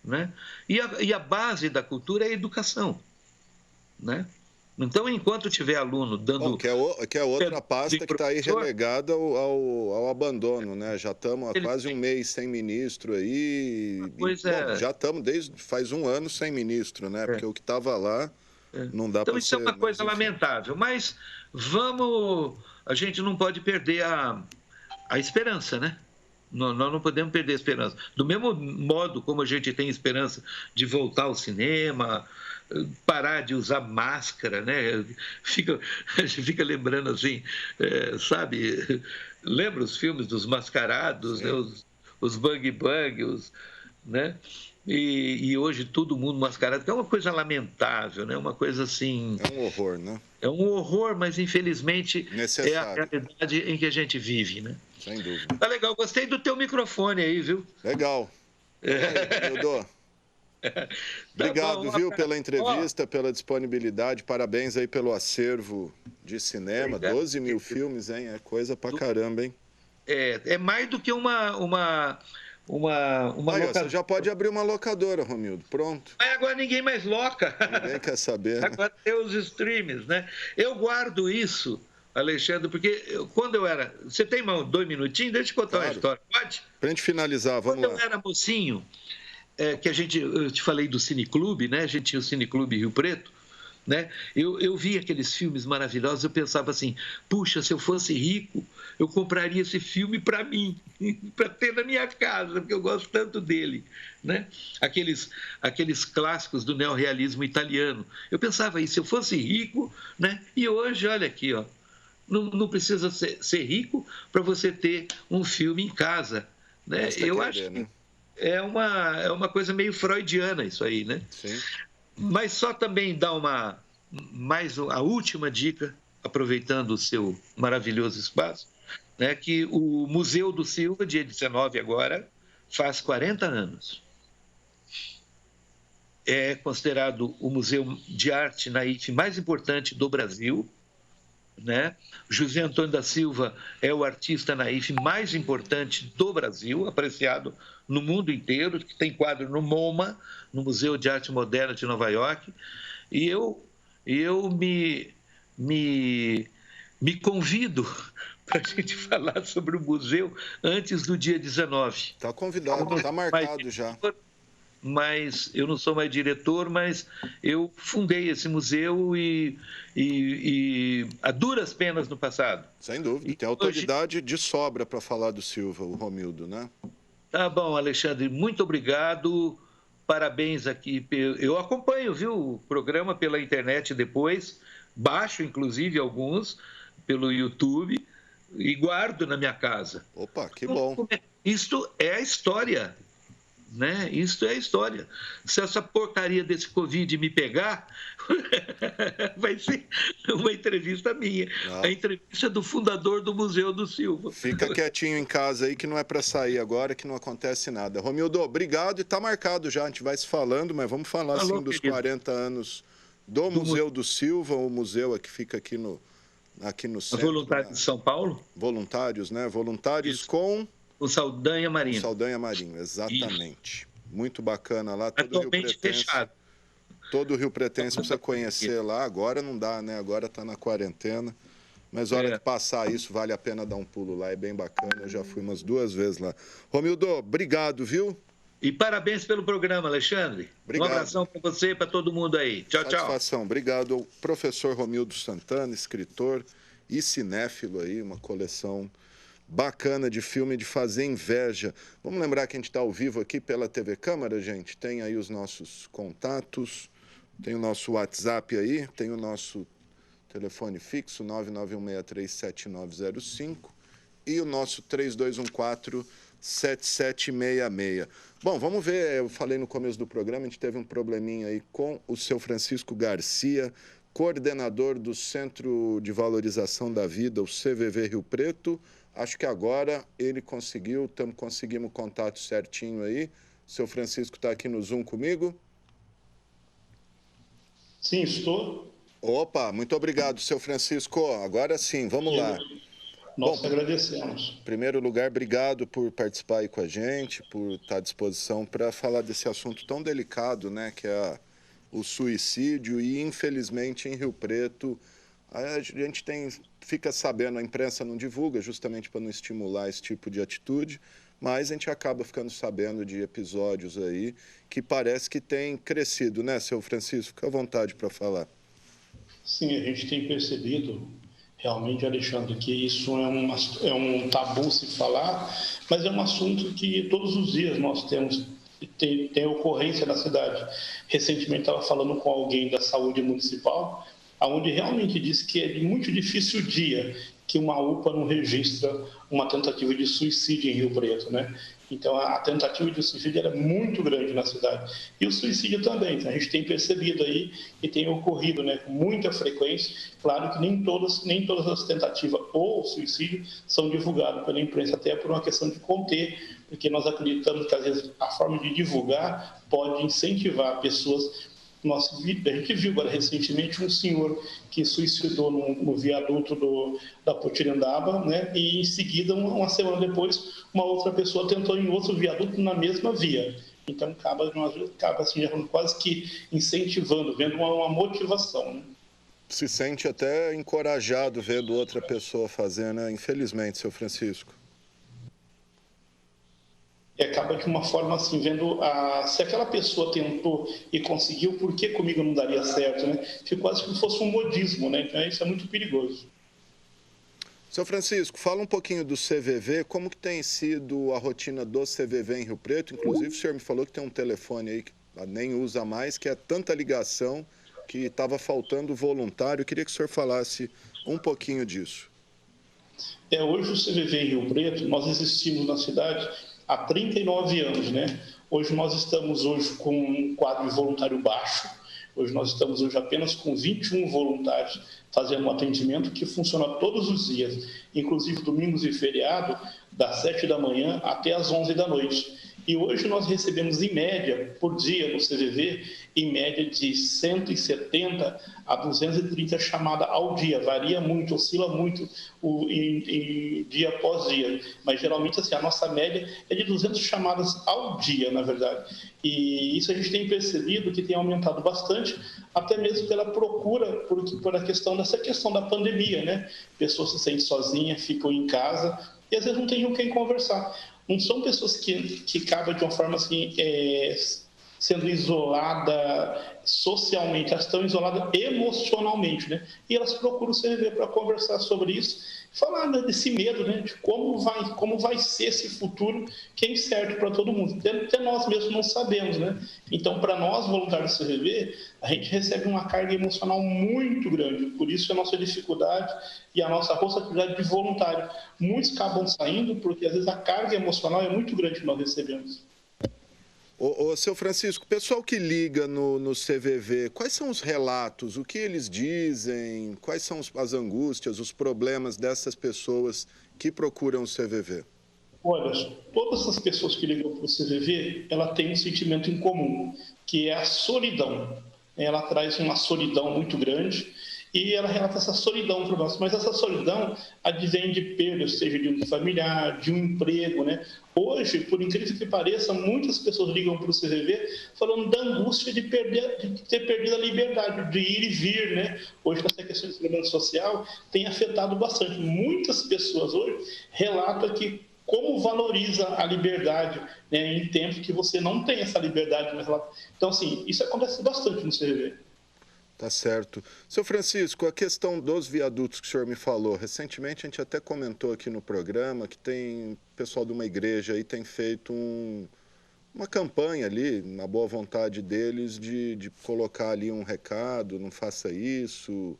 né? E a base da cultura é a educação, né? Então, enquanto tiver aluno dando... Bom, que é outra pasta que está aí relegada ao abandono, né? Já estamos há quase um mês sem ministro aí. Bom, já estamos faz 1 ano sem ministro, né? Porque o que estava lá não dá para ser... Então, isso é uma coisa lamentável, mas a gente não pode perder a esperança, né? Nós não podemos perder a esperança. Do mesmo modo como a gente tem esperança de voltar ao cinema, parar de usar máscara, né? A gente fica lembrando assim, sabe? Lembra os filmes dos mascarados, né? Os Bang Bang, né? e hoje todo mundo mascarado, que é uma coisa lamentável, né? Uma coisa assim... É um horror, né? É um horror, mas infelizmente é a Necessário. realidade em que a gente vive, né? Sem dúvida. Tá legal, gostei do teu microfone aí, viu? Legal. Eudô. Obrigado, Tá bom, viu, pela entrevista, pela disponibilidade. Parabéns aí pelo acervo de cinema. Obrigado. 12 mil filmes, hein? É coisa pra caramba, hein? É mais do que uma Aí, ó, você já pode abrir uma locadora, Romildo. Pronto. Mas agora ninguém mais loca. Ninguém quer saber, né? Agora tem os streams, né? Eu guardo isso, Alexandre, porque quando eu era... Você tem 2 minutinhos? Deixa eu contar uma história. Pode? Pra gente finalizar, vamos lá. Quando eu era mocinho, eu te falei do Cineclube, né? A gente tinha o Cineclube Rio Preto, né? Eu via aqueles filmes maravilhosos, eu pensava assim, puxa, se eu fosse rico, eu compraria esse filme para mim, para ter na minha casa, porque eu gosto tanto dele, né? Aqueles clássicos do neorrealismo italiano. Eu pensava isso, se eu fosse rico, né? E hoje, olha aqui, ó, não precisa ser rico para você ter um filme em casa, né? Eu acho que é uma coisa meio freudiana isso aí, né? Sim. Mas só também dar a última dica, aproveitando o seu maravilhoso espaço, né, que o Museu do Silva, dia 19 agora, faz 40 anos. É considerado o museu de arte naif mais importante do Brasil, né? José Antônio da Silva é o artista naif mais importante do Brasil, apreciado no mundo inteiro, que tem quadro no MoMA, no Museu de Arte Moderna de Nova York. E eu me convido para a gente falar sobre o museu antes do dia 19. Está convidado, está marcado já. Mas eu não sou mais diretor, mas eu fundei esse museu e a duras penas no passado. Sem dúvida, tem autoridade de sobra para falar do Silva, o Romildo, né? Tá bom, Alexandre, muito obrigado, parabéns aqui. Eu acompanho, viu, o programa pela internet depois, baixo inclusive alguns pelo YouTube e guardo na minha casa. Opa, que bom. Isto é a história. Né? Isso é a história. Se essa porcaria desse Covid me pegar, vai ser uma entrevista minha. A entrevista do fundador do Museu do Silva. Fica quietinho em casa aí que não é para sair agora, que não acontece nada. Romildo, obrigado e está marcado já. A gente vai se falando, mas vamos falar assim dos 40 anos do Museu do Silva, o museu que fica aqui no centro. Voluntários de São Paulo? Voluntários, né? Voluntários com... O Saldanha Marinho. O Saldanha Marinho, exatamente. Isso. Muito bacana lá. Atualmente fechado. Todo o Rio Pretense precisa conhecer lá. Agora não dá, né? Agora está na quarentena. Mas hora de passar isso, vale a pena dar um pulo lá. É bem bacana. Eu já fui umas 2 vezes lá. Romildo, obrigado, viu? E parabéns pelo programa, Alexandre. Obrigado. Um abração para você e para todo mundo aí. Tchau, tchau. Satisfação. Obrigado ao professor Romildo Santana, escritor e cinéfilo aí, uma coleção bacana de filme de fazer inveja. Vamos lembrar que a gente está ao vivo aqui pela TV Câmara, gente. Tem aí os nossos contatos, tem o nosso WhatsApp aí, tem o nosso telefone fixo, 991637905 e o nosso 3214-7766. Bom, vamos ver, eu falei no começo do programa, a gente teve um probleminha aí com o seu Francisco Garcia, coordenador do Centro de Valorização da Vida, o CVV Rio Preto. Acho que agora ele conseguimos o contato certinho aí. O seu Francisco está aqui no Zoom comigo? Sim, estou. Opa, muito obrigado, seu Francisco. Agora sim, vamos lá. Nós agradecemos. Em primeiro lugar, obrigado por participar aí com a gente, por estar à disposição para falar desse assunto tão delicado, né, que é o suicídio. E, infelizmente, em Rio Preto, a gente fica sabendo, a imprensa não divulga, justamente para não estimular esse tipo de atitude, mas a gente acaba ficando sabendo de episódios aí que parece que tem crescido, né, seu Francisco? Fica à vontade para falar. Sim, a gente tem percebido, realmente, Alexandre, que isso é um tabu se falar, mas é um assunto que todos os dias nós tem ocorrência na cidade. Recentemente estava falando com alguém da saúde municipal, onde realmente disse que é muito difícil o dia que uma UPA não registra uma tentativa de suicídio em Rio Preto, né? Então, a tentativa de suicídio era muito grande na cidade. E o suicídio também. Então, a gente tem percebido aí que tem ocorrido, né, com muita frequência. Claro que nem todas as tentativas ou suicídio são divulgadas pela imprensa, até por uma questão de conter, porque nós acreditamos que, às vezes, a forma de divulgar pode incentivar pessoas. A gente viu agora recentemente um senhor que suicidou no viaduto da Potirendaba, né? E em seguida, uma semana depois, uma outra pessoa tentou em outro viaduto na mesma via. Então, acaba assim, quase que incentivando, vendo uma motivação, né? Se sente até encorajado vendo outra pessoa fazer, né? Infelizmente, seu Francisco. E acaba de uma forma assim, vendo se aquela pessoa tentou e conseguiu, por que comigo não daria certo, né? Fica quase como se fosse um modismo, né? Então isso é muito perigoso. Seu Francisco, fala um pouquinho do CVV, como que tem sido a rotina do CVV em Rio Preto? Inclusive o senhor me falou que tem um telefone aí que nem usa mais, que é tanta ligação que estava faltando voluntário. Eu queria que o senhor falasse um pouquinho disso. Hoje o CVV em Rio Preto, nós existimos na cidade há 39 anos, né? Hoje nós estamos com um quadro de voluntário baixo. Hoje nós estamos apenas com 21 voluntários fazendo um atendimento que funciona todos os dias, inclusive domingos e feriado, das 7 da manhã até as 11 da noite. E hoje nós recebemos, em média, por dia no CVV, em média de 170 a 230 chamadas ao dia. Varia muito, oscila muito em dia após dia. Mas, geralmente, assim, a nossa média é de 200 chamadas ao dia, na verdade. E isso a gente tem percebido que tem aumentado bastante, até mesmo pela procura, por essa questão da pandemia, né? Pessoas se sentem sozinhas, ficam em casa e, às vezes, não tem com quem conversar. Não são pessoas que acabam de uma forma assim, sendo isolada socialmente, elas estão isoladas emocionalmente, né? E elas procuram o CVV para conversar sobre isso, falar, né, desse medo, né, de como vai ser esse futuro que é incerto para todo mundo. Até nós mesmos não sabemos, né? Então, para nós, voluntários do CVV, a gente recebe uma carga emocional muito grande. Por isso, a nossa dificuldade e a nossa responsabilidade de voluntário. Muitos acabam saindo porque, às vezes, a carga emocional é muito grande que nós recebemos. Seu Francisco, o pessoal que liga no CVV, quais são os relatos? O que eles dizem? Quais são as angústias, os problemas dessas pessoas que procuram o CVV? Olha, todas as pessoas que ligam para o CVV, ela tem um sentimento em comum, que é a solidão. Ela traz uma solidão muito grande e ela relata essa solidão para nós. Mas essa solidão advém de perda, seja de um familiar, de um emprego, né? Hoje, por incrível que pareça, muitas pessoas ligam para o CVV falando da angústia de ter perdido a liberdade, de ir e vir, né? Hoje, essa questão de segurança social tem afetado bastante. Muitas pessoas hoje relatam que como valoriza a liberdade, né, em tempos que você não tem essa liberdade. Então, assim, isso acontece bastante no CVV. Tá certo. Seu Francisco, a questão dos viadutos que o senhor me falou, recentemente a gente até comentou aqui no programa que tem pessoal de uma igreja aí tem feito uma campanha ali, na boa vontade deles, de colocar ali um recado, não faça isso.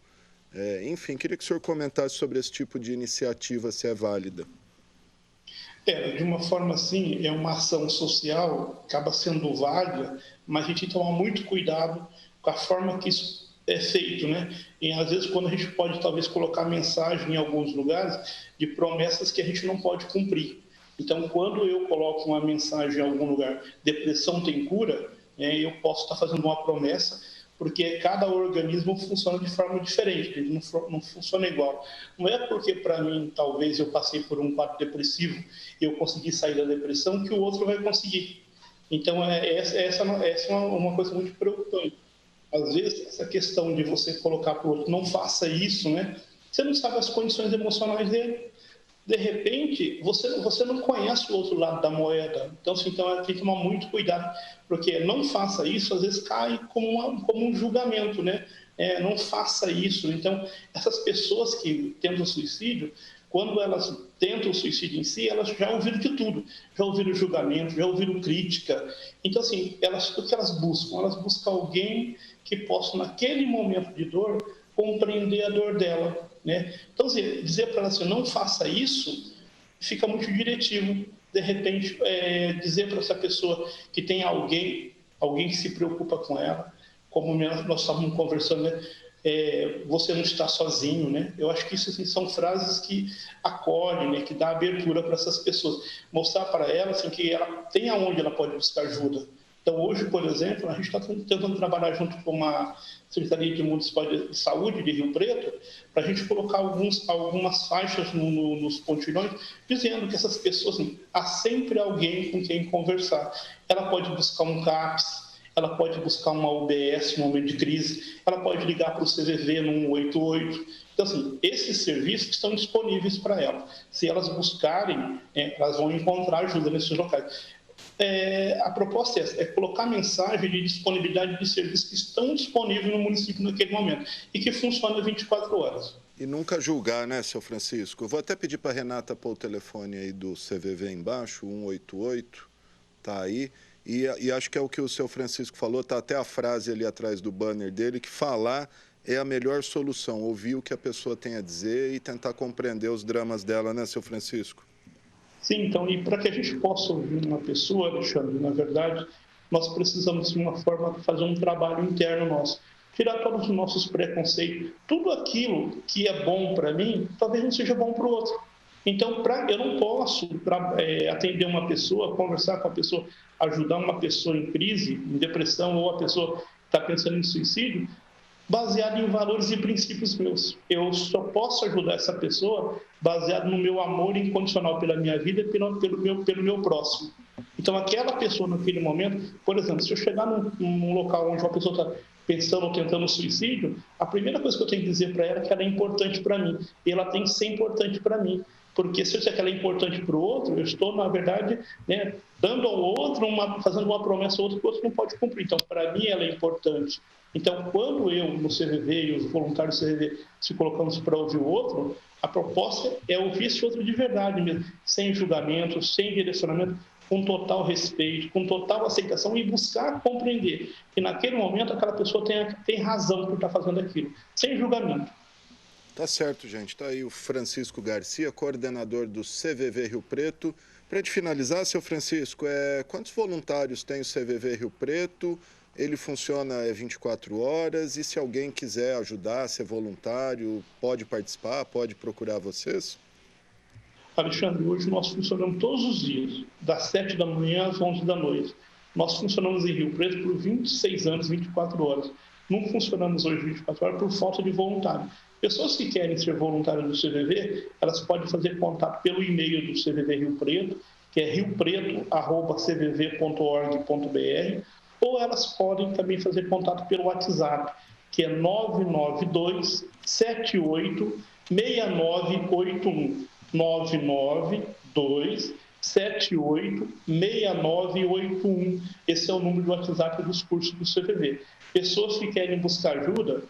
Enfim, queria que o senhor comentasse sobre esse tipo de iniciativa, se é válida. De uma forma assim, é uma ação social, acaba sendo válida, mas a gente tem que tomar muito cuidado com a forma que isso é feito, né? E às vezes quando a gente pode talvez colocar mensagem em alguns lugares de promessas que a gente não pode cumprir. Então, quando eu coloco uma mensagem em algum lugar, depressão tem cura, eu posso estar fazendo uma promessa, porque cada organismo funciona de forma diferente, ele não funciona igual. Não é porque, para mim, talvez eu passei por um quadro depressivo e eu consegui sair da depressão que o outro vai conseguir. Então, essa é uma coisa muito preocupante. Às vezes, essa questão de você colocar para o outro, não faça isso, né? Você não sabe as condições emocionais dele. De repente, você não conhece o outro lado da moeda. Então tem que tomar muito cuidado, porque não faça isso, às vezes cai como um julgamento, né? Não faça isso. Então, essas pessoas que tentam suicídio, quando elas tentam o suicídio em si, elas já ouviram de tudo. Já ouviram julgamento, já ouviram crítica. Então, assim, o que elas buscam? Elas buscam alguém que possa, naquele momento de dor, compreender a dor dela, né? Então, dizer para ela assim, não faça isso, fica muito diretivo. de repente, dizer para essa pessoa que tem alguém que se preocupa com ela, como nós estávamos conversando, né? Você não está sozinho, né? Eu acho que isso assim, são frases que acolhem, né? Que dá abertura para essas pessoas. Mostrar para elas assim, que ela tem aonde ela pode buscar ajuda. Então, hoje, por exemplo, a gente está tentando trabalhar junto com uma Secretaria Municipal de Saúde de Rio Preto para a gente colocar algumas faixas nos pontilhões, dizendo que essas pessoas, assim, há sempre alguém com quem conversar. Ela pode buscar um CAPS, ela pode buscar uma UBS no momento de crise, ela pode ligar para o CVV no 188. Então, assim, esses serviços estão disponíveis para ela. Se elas buscarem, elas vão encontrar ajuda nesses locais. A proposta é colocar mensagem de disponibilidade de serviços que estão disponíveis no município naquele momento e que funcionam 24 horas. E nunca julgar, né, seu Francisco? Eu vou até pedir para a Renata pôr o telefone aí do CVV embaixo, 188, tá aí. E acho que é o que o seu Francisco falou, tá até a frase ali atrás do banner dele, que falar é a melhor solução, ouvir o que a pessoa tem a dizer e tentar compreender os dramas dela, né, seu Francisco? Sim, então, e para que a gente possa ouvir uma pessoa, Alexandre, na verdade, nós precisamos, de uma forma, fazer um trabalho interno nosso. Tirar todos os nossos preconceitos. Tudo aquilo que é bom para mim, talvez não seja bom para o outro. Então, eu não posso atender uma pessoa, conversar com a pessoa, ajudar uma pessoa em crise, em depressão, ou a pessoa que está pensando em suicídio, baseado em valores e princípios meus. Eu só posso ajudar essa pessoa baseado no meu amor incondicional pela minha vida e pelo meu próximo. Então, aquela pessoa, naquele momento, por exemplo, se eu chegar num local onde uma pessoa está pensando ou tentando suicídio, a primeira coisa que eu tenho que dizer para ela é que ela é importante para mim. E ela tem que ser importante para mim. Porque se eu disser que ela é importante para o outro, eu estou, na verdade, né, dando ao outro, fazendo uma promessa ao outro que o outro não pode cumprir. Então, para mim, ela é importante. Então, quando eu, no CVV e os voluntários do CVV se colocamos para ouvir o outro, a proposta é ouvir esse outro de verdade mesmo, sem julgamento, sem direcionamento, com total respeito, com total aceitação e buscar compreender que naquele momento aquela pessoa tem razão por estar fazendo aquilo, sem julgamento. Tá certo, gente. Tá aí o Francisco Garcia, coordenador do CVV Rio Preto. Para gente finalizar, seu Francisco, quantos voluntários tem o CVV Rio Preto? Ele funciona 24 horas e se alguém quiser ajudar, ser voluntário, pode participar, pode procurar vocês? Alexandre, hoje nós funcionamos todos os dias, das 7 da manhã às 11 da noite. Nós funcionamos em Rio Preto por 26 anos, 24 horas. Não funcionamos hoje 24 horas por falta de voluntário. Pessoas que querem ser voluntárias do CVV, elas podem fazer contato pelo e-mail do CVV Rio Preto, que é riopreto@cvv.org.br, ou elas podem também fazer contato pelo WhatsApp, que é 992 78 6981. 992 78 6981. Esse é o número do WhatsApp dos cursos do CVV. Pessoas que querem buscar ajuda,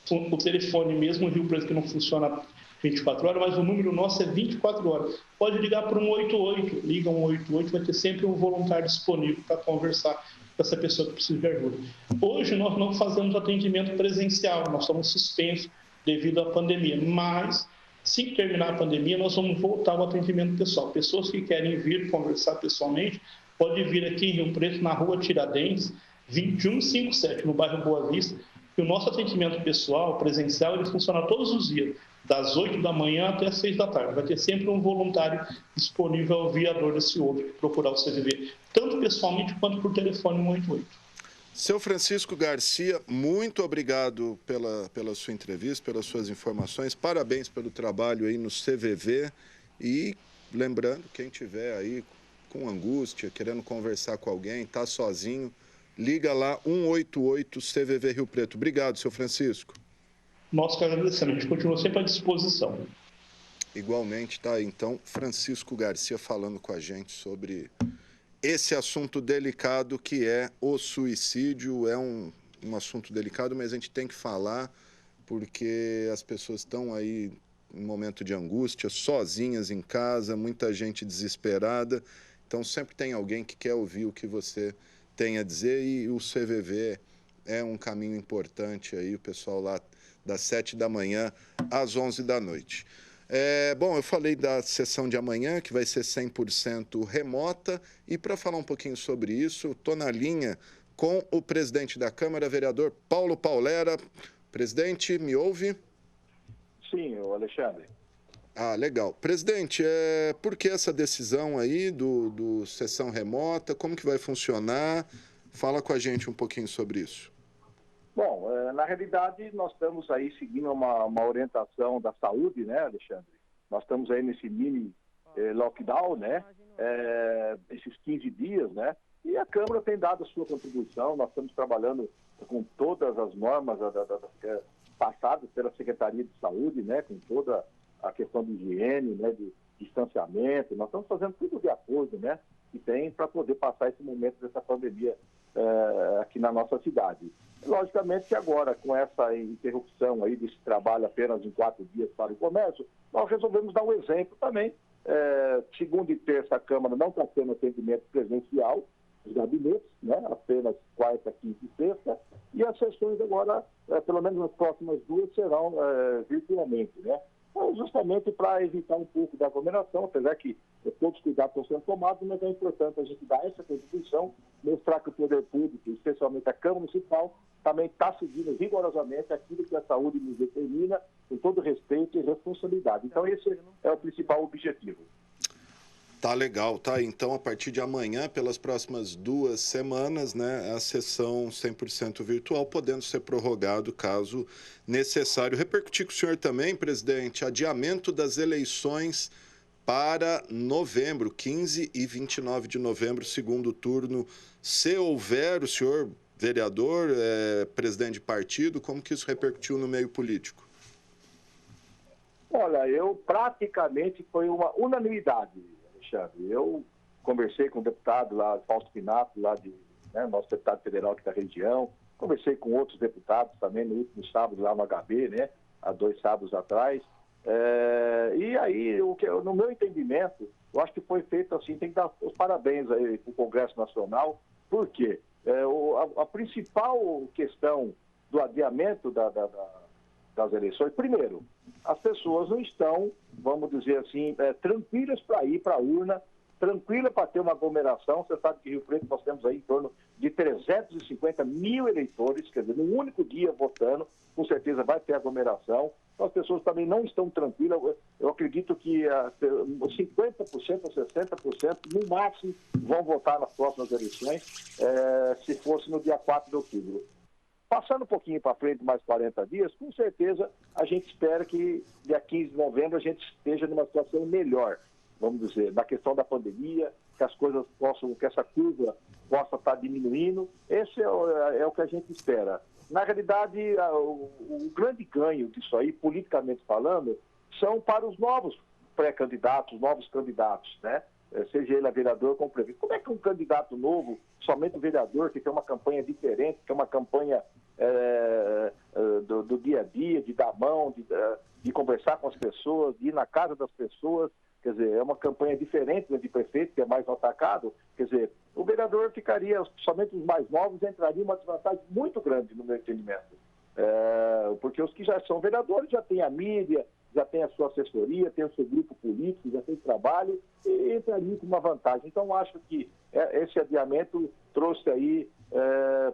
o telefone mesmo, o Rio Preto, que não funciona 24 horas, mas o número nosso é 24 horas. Pode ligar para um 188, liga 188, vai ter sempre um voluntário disponível para conversar com essa pessoa que precisa de ajuda. Hoje nós não fazemos atendimento presencial, nós estamos suspensos devido à pandemia, mas se terminar a pandemia, nós vamos voltar ao atendimento pessoal. Pessoas que querem vir conversar pessoalmente, podem vir aqui em Rio Preto, na rua Tiradentes, 2157, no bairro Boa Vista. E o nosso atendimento pessoal, presencial, ele funciona todos os dias, das 8 da manhã até as 6 da tarde. Vai ter sempre um voluntário disponível ao viador desse outro que procurar o CVV, tanto pessoalmente quanto por telefone 188. Seu Francisco Garcia, muito obrigado pela sua entrevista, pelas suas informações. Parabéns pelo trabalho aí no CVV. E lembrando, quem tiver aí com angústia, querendo conversar com alguém, está sozinho, liga lá 188 CVV Rio Preto. Obrigado, seu Francisco. Nós que agradecemos, a gente continua sempre à disposição. Igualmente, tá aí, então, Francisco Garcia falando com a gente sobre esse assunto delicado que é o suicídio. É um assunto delicado, mas a gente tem que falar porque as pessoas estão aí em momento de angústia, sozinhas em casa, muita gente desesperada. Então, sempre tem alguém que quer ouvir o que você tem a dizer e o CVV é um caminho importante aí, o pessoal lá das 7 da manhã às 11 da noite. Bom, eu falei da sessão de amanhã, que vai ser 100% remota, e para falar um pouquinho sobre isso, estou na linha com o presidente da Câmara, vereador Paulo Paulera. Presidente, me ouve? Sim, Alexandre. Legal. Presidente, por que essa decisão aí do sessão remota? Como que vai funcionar? Fala com a gente um pouquinho sobre isso. Bom, na realidade, nós estamos aí seguindo uma orientação da saúde, né, Alexandre? Nós estamos aí nesse mini lockdown, né? Esses 15 dias, né? E a Câmara tem dado a sua contribuição. Nós estamos trabalhando com todas as normas passadas pela Secretaria de Saúde, né? Com toda a questão de higiene, né? De distanciamento. Nós estamos fazendo tudo de acordo, né? Que tem para poder passar esse momento dessa pandemia aqui na nossa cidade. Logicamente que agora, com essa interrupção aí desse trabalho apenas em 4 dias para o comércio, nós resolvemos dar um exemplo também. Segunda e terça a Câmara não está tendo atendimento presencial, os gabinetes, né? Apenas quarta, quinta e sexta, e as sessões agora, pelo menos nas próximas 2, serão virtualmente, né? Então, justamente para evitar um pouco da aglomeração, apesar que todos os cuidados estão sendo tomados, mas é importante a gente dar essa contribuição, mostrar que o poder público, especialmente a Câmara Municipal, também está seguindo rigorosamente aquilo que a saúde nos determina, com todo respeito e responsabilidade. Então, esse é o principal objetivo. Tá legal, tá? Então, a partir de amanhã, pelas próximas 2 semanas, né, a sessão 100% virtual, podendo ser prorrogado caso necessário. Repercutir com o senhor também, presidente, adiamento das eleições para novembro, 15 e 29 de novembro, segundo turno. Se houver, o senhor vereador, presidente de partido, como que isso repercutiu no meio político? Olha, praticamente foi uma unanimidade. Eu conversei com o deputado lá, Fausto Pinato, nosso deputado federal aqui da região, conversei com outros deputados também no último sábado lá no HB, né, há 2 sábados atrás, e aí, no meu entendimento, eu acho que foi feito assim, tem que dar os parabéns aí para o Congresso Nacional, porque a principal questão do adiamento das eleições, primeiro, as pessoas não estão, vamos dizer assim, tranquilas para ir para a urna, tranquila para ter uma aglomeração. Você sabe que em Rio Preto nós temos aí em torno de 350 mil eleitores, quer dizer, num único dia votando, com certeza vai ter aglomeração. Então, as pessoas também não estão tranquilas. Eu acredito que 50% ou 60% no máximo vão votar nas próximas eleições, se fosse no dia 4 de outubro. Passando um pouquinho para frente, mais 40 dias, com certeza a gente espera que dia 15 de novembro a gente esteja numa situação melhor, vamos dizer, na questão da pandemia, que as coisas que essa curva possa estar diminuindo. Esse é o que a gente espera. Na realidade, o grande ganho disso aí, politicamente falando, são para os novos pré-candidatos, novos candidatos, né? Seja ele a vereador como prefeito. Como é que um candidato novo, somente o vereador, que tem uma campanha diferente, que é uma campanha do dia a dia, de dar mão, de conversar com as pessoas, de ir na casa das pessoas, quer dizer, é uma campanha diferente de prefeito, que é mais atacado, quer dizer, o vereador ficaria, somente os mais novos, entraria em uma desvantagem muito grande, no meu entendimento. Porque os que já são vereadores já têm a mídia, já tem a sua assessoria, tem o seu grupo político, já tem trabalho e entraria com uma vantagem. Então, acho que esse adiamento trouxe aí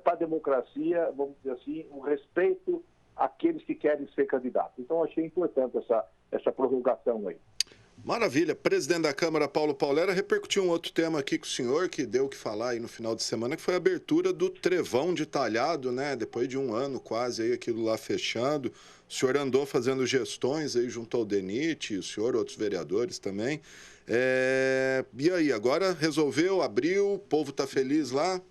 para a democracia, vamos dizer assim, um respeito àqueles que querem ser candidatos. Então, achei importante essa prorrogação aí. Maravilha. Presidente da Câmara, Paulo Paulera, repercutiu um outro tema aqui com o senhor, que deu o que falar aí no final de semana, que foi a abertura do Trevão de Talhado, né? Depois de 1 ano quase aí aquilo lá fechando. O senhor andou fazendo gestões aí junto ao DENIT, o senhor, outros vereadores também. E aí, agora resolveu, abriu, o povo está feliz lá?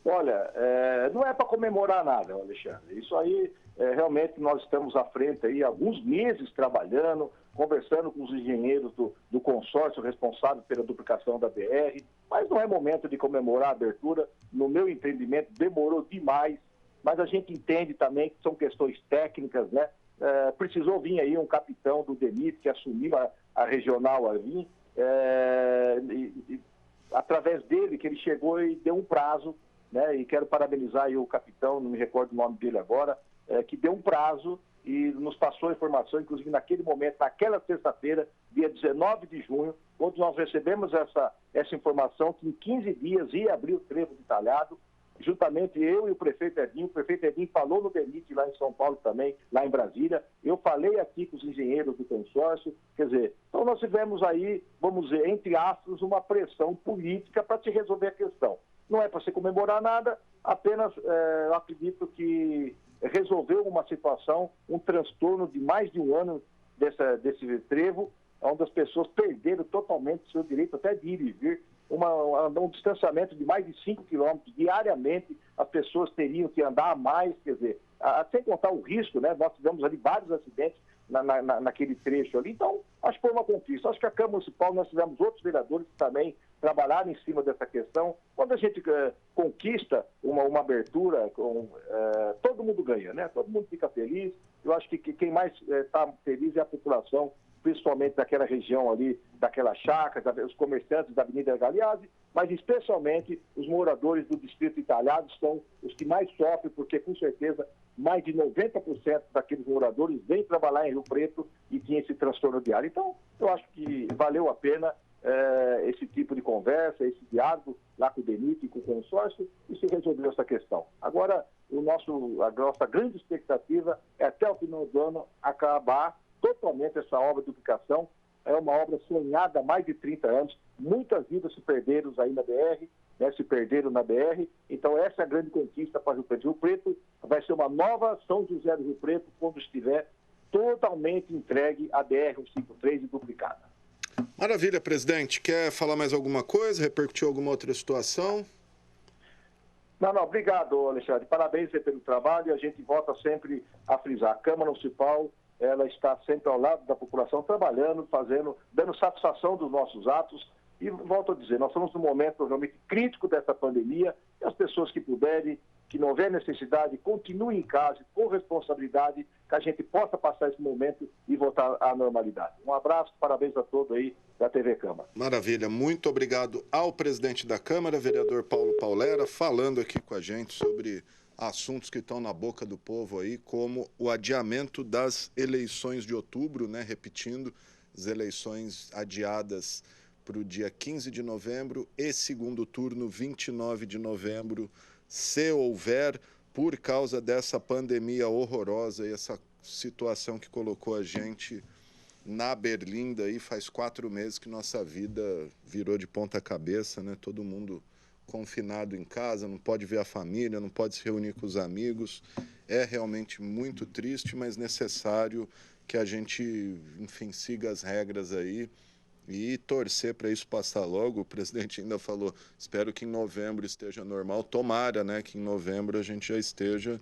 Olha, não é para comemorar nada, Alexandre. Isso aí, realmente, nós estamos à frente aí há alguns meses trabalhando, conversando com os engenheiros do consórcio responsável pela duplicação da BR, mas não é momento de comemorar a abertura. No meu entendimento, demorou demais, mas a gente entende também que são questões técnicas, né? Precisou vir aí um capitão do DENIT que assumiu a regional ali, através dele que ele chegou e deu um prazo, né? E quero parabenizar aí o capitão, não me recordo o nome dele agora, que deu um prazo e nos passou a informação, inclusive naquele momento, naquela sexta-feira, dia 19 de junho, quando nós recebemos essa informação que em 15 dias ia abrir o trevo de Talhado, juntamente eu e o prefeito Edinho falou no DENIT lá em São Paulo também, lá em Brasília, eu falei aqui com os engenheiros do consórcio, quer dizer, então nós tivemos aí, vamos dizer, entre aspas, uma pressão política para se resolver a questão. Não é para se comemorar nada, apenas eu acredito que resolveu uma situação, um transtorno de mais de um ano desse trevo, onde as pessoas perderam totalmente seu direito até de ir e vir, um distanciamento de mais de 5 quilômetros diariamente, as pessoas teriam que andar a mais, quer dizer, sem contar o risco, né? Nós tivemos ali vários acidentes naquele trecho ali, então acho que foi uma conquista. Acho que a Câmara Municipal, nós tivemos outros vereadores que também trabalharam em cima dessa questão. Quando a gente conquista uma abertura, todo mundo ganha, né? Todo mundo fica feliz. Eu acho que quem mais está feliz é a população, principalmente daquela região ali, daquela chácara, os comerciantes da Avenida Galeazzi, mas especialmente os moradores do Distrito Talhado são os que mais sofrem, porque com certeza mais de 90% daqueles moradores vêm trabalhar em Rio Preto e tinha esse transtorno diário. Então, eu acho que valeu a pena esse tipo de conversa, esse diálogo lá com o DENIT e com o consórcio, e se resolveu essa questão. Agora, a nossa grande expectativa é até o final do ano acabar totalmente essa obra de duplicação. É uma obra sonhada há mais de 30 anos. Muitas vidas se perderam aí na BR, né, se perderam na BR. Então, essa é a grande conquista para Rio Preto. Rio Preto vai ser uma nova São José do Rio Preto quando estiver totalmente entregue a BR-153 e duplicada. Maravilha, presidente. Quer falar mais alguma coisa? Repercutir alguma outra situação? Não, obrigado, Alexandre. Parabéns pelo trabalho e a gente volta sempre a frisar. A Câmara Municipal, ela está sempre ao lado da população, trabalhando, dando satisfação dos nossos atos. E volto a dizer, nós estamos num momento realmente crítico dessa pandemia, e as pessoas que puderem, que não houver necessidade, continuem em casa, com responsabilidade, que a gente possa passar esse momento e voltar à normalidade. Um abraço, parabéns a todos aí da TV Câmara. Maravilha, muito obrigado ao presidente da Câmara, vereador Paulo Paulera, falando aqui com a gente sobre assuntos que estão na boca do povo aí, como o adiamento das eleições de outubro, né? Repetindo, as eleições adiadas para o dia 15 de novembro e segundo turno 29 de novembro, se houver, por causa dessa pandemia horrorosa e essa situação que colocou a gente na berlinda aí, faz 4 meses que nossa vida virou de ponta cabeça, né? Todo mundo confinado em casa, não pode ver a família, não pode se reunir com os amigos. É realmente muito triste, mas necessário que a gente, enfim, siga as regras aí e torcer para isso passar logo. O presidente ainda falou, espero que em novembro esteja normal. Tomara, né, que em novembro a gente já esteja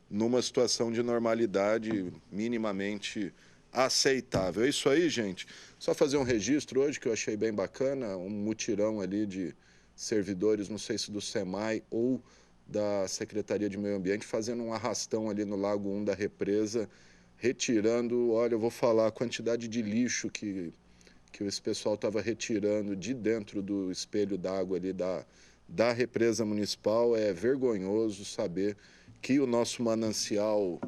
numa situação de normalidade minimamente aceitável. É isso aí, gente. Só fazer um registro hoje que eu achei bem bacana, um mutirão ali de servidores, não sei se do SEMAI ou da Secretaria de Meio Ambiente, fazendo um arrastão ali no Lago 1 da represa, retirando, olha, eu vou falar a quantidade de lixo que esse pessoal estava retirando de dentro do espelho d'água ali da represa municipal. É vergonhoso saber que o nosso manancial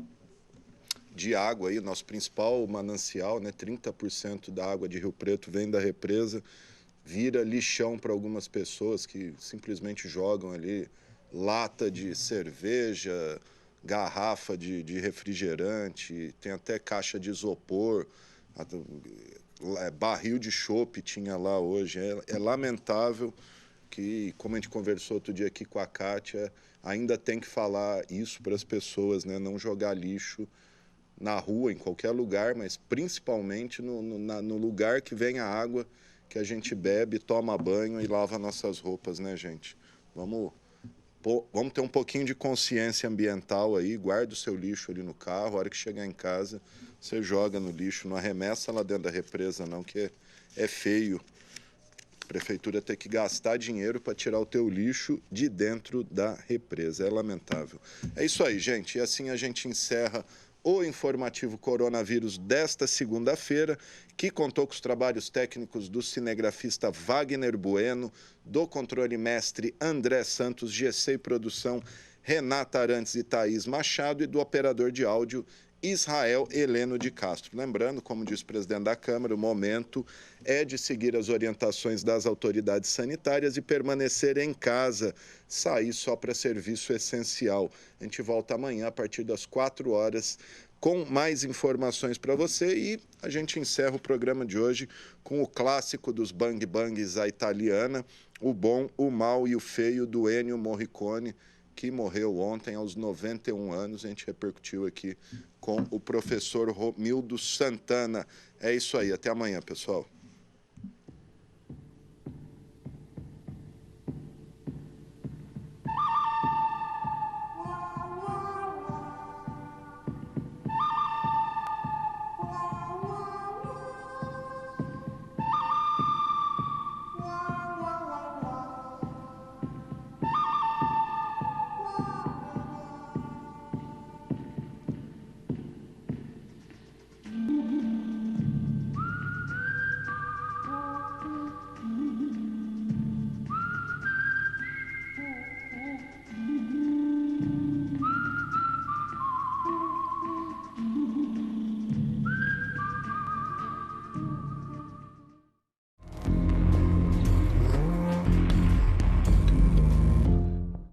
de água, aí, nosso principal manancial, né, 30% da água de Rio Preto vem da represa, vira lixão para algumas pessoas que simplesmente jogam ali lata de cerveja, garrafa de refrigerante, tem até caixa de isopor, barril de chopp tinha lá hoje. É lamentável que, como a gente conversou outro dia aqui com a Kátia, ainda tem que falar isso para as pessoas, né? Não jogar lixo na rua, em qualquer lugar, mas principalmente no lugar que vem a água que a gente bebe, toma banho e lava nossas roupas, né, gente? Vamos ter um pouquinho de consciência ambiental aí, guarda o seu lixo ali no carro, a hora que chegar em casa, você joga no lixo, não arremessa lá dentro da represa não, que é feio. A prefeitura ter que gastar dinheiro para tirar o teu lixo de dentro da represa, é lamentável. É isso aí, gente, e assim a gente encerra o informativo coronavírus desta segunda-feira, que contou com os trabalhos técnicos do cinegrafista Wagner Bueno, do controle mestre André Santos, GC Produção, Renata Arantes e Thaís Machado, e do operador de áudio Israel Heleno de Castro. Lembrando, como disse o presidente da Câmara, o momento é de seguir as orientações das autoridades sanitárias e permanecer em casa, sair só para serviço essencial. A gente volta amanhã a partir das 4 horas com mais informações para você e a gente encerra o programa de hoje com o clássico dos Bang Bangs à italiana, O Bom, o Mal e o Feio, do Ennio Morricone, que morreu ontem aos 91 anos. A gente repercutiu aqui com o professor Romildo Santana. É isso aí, até amanhã, pessoal.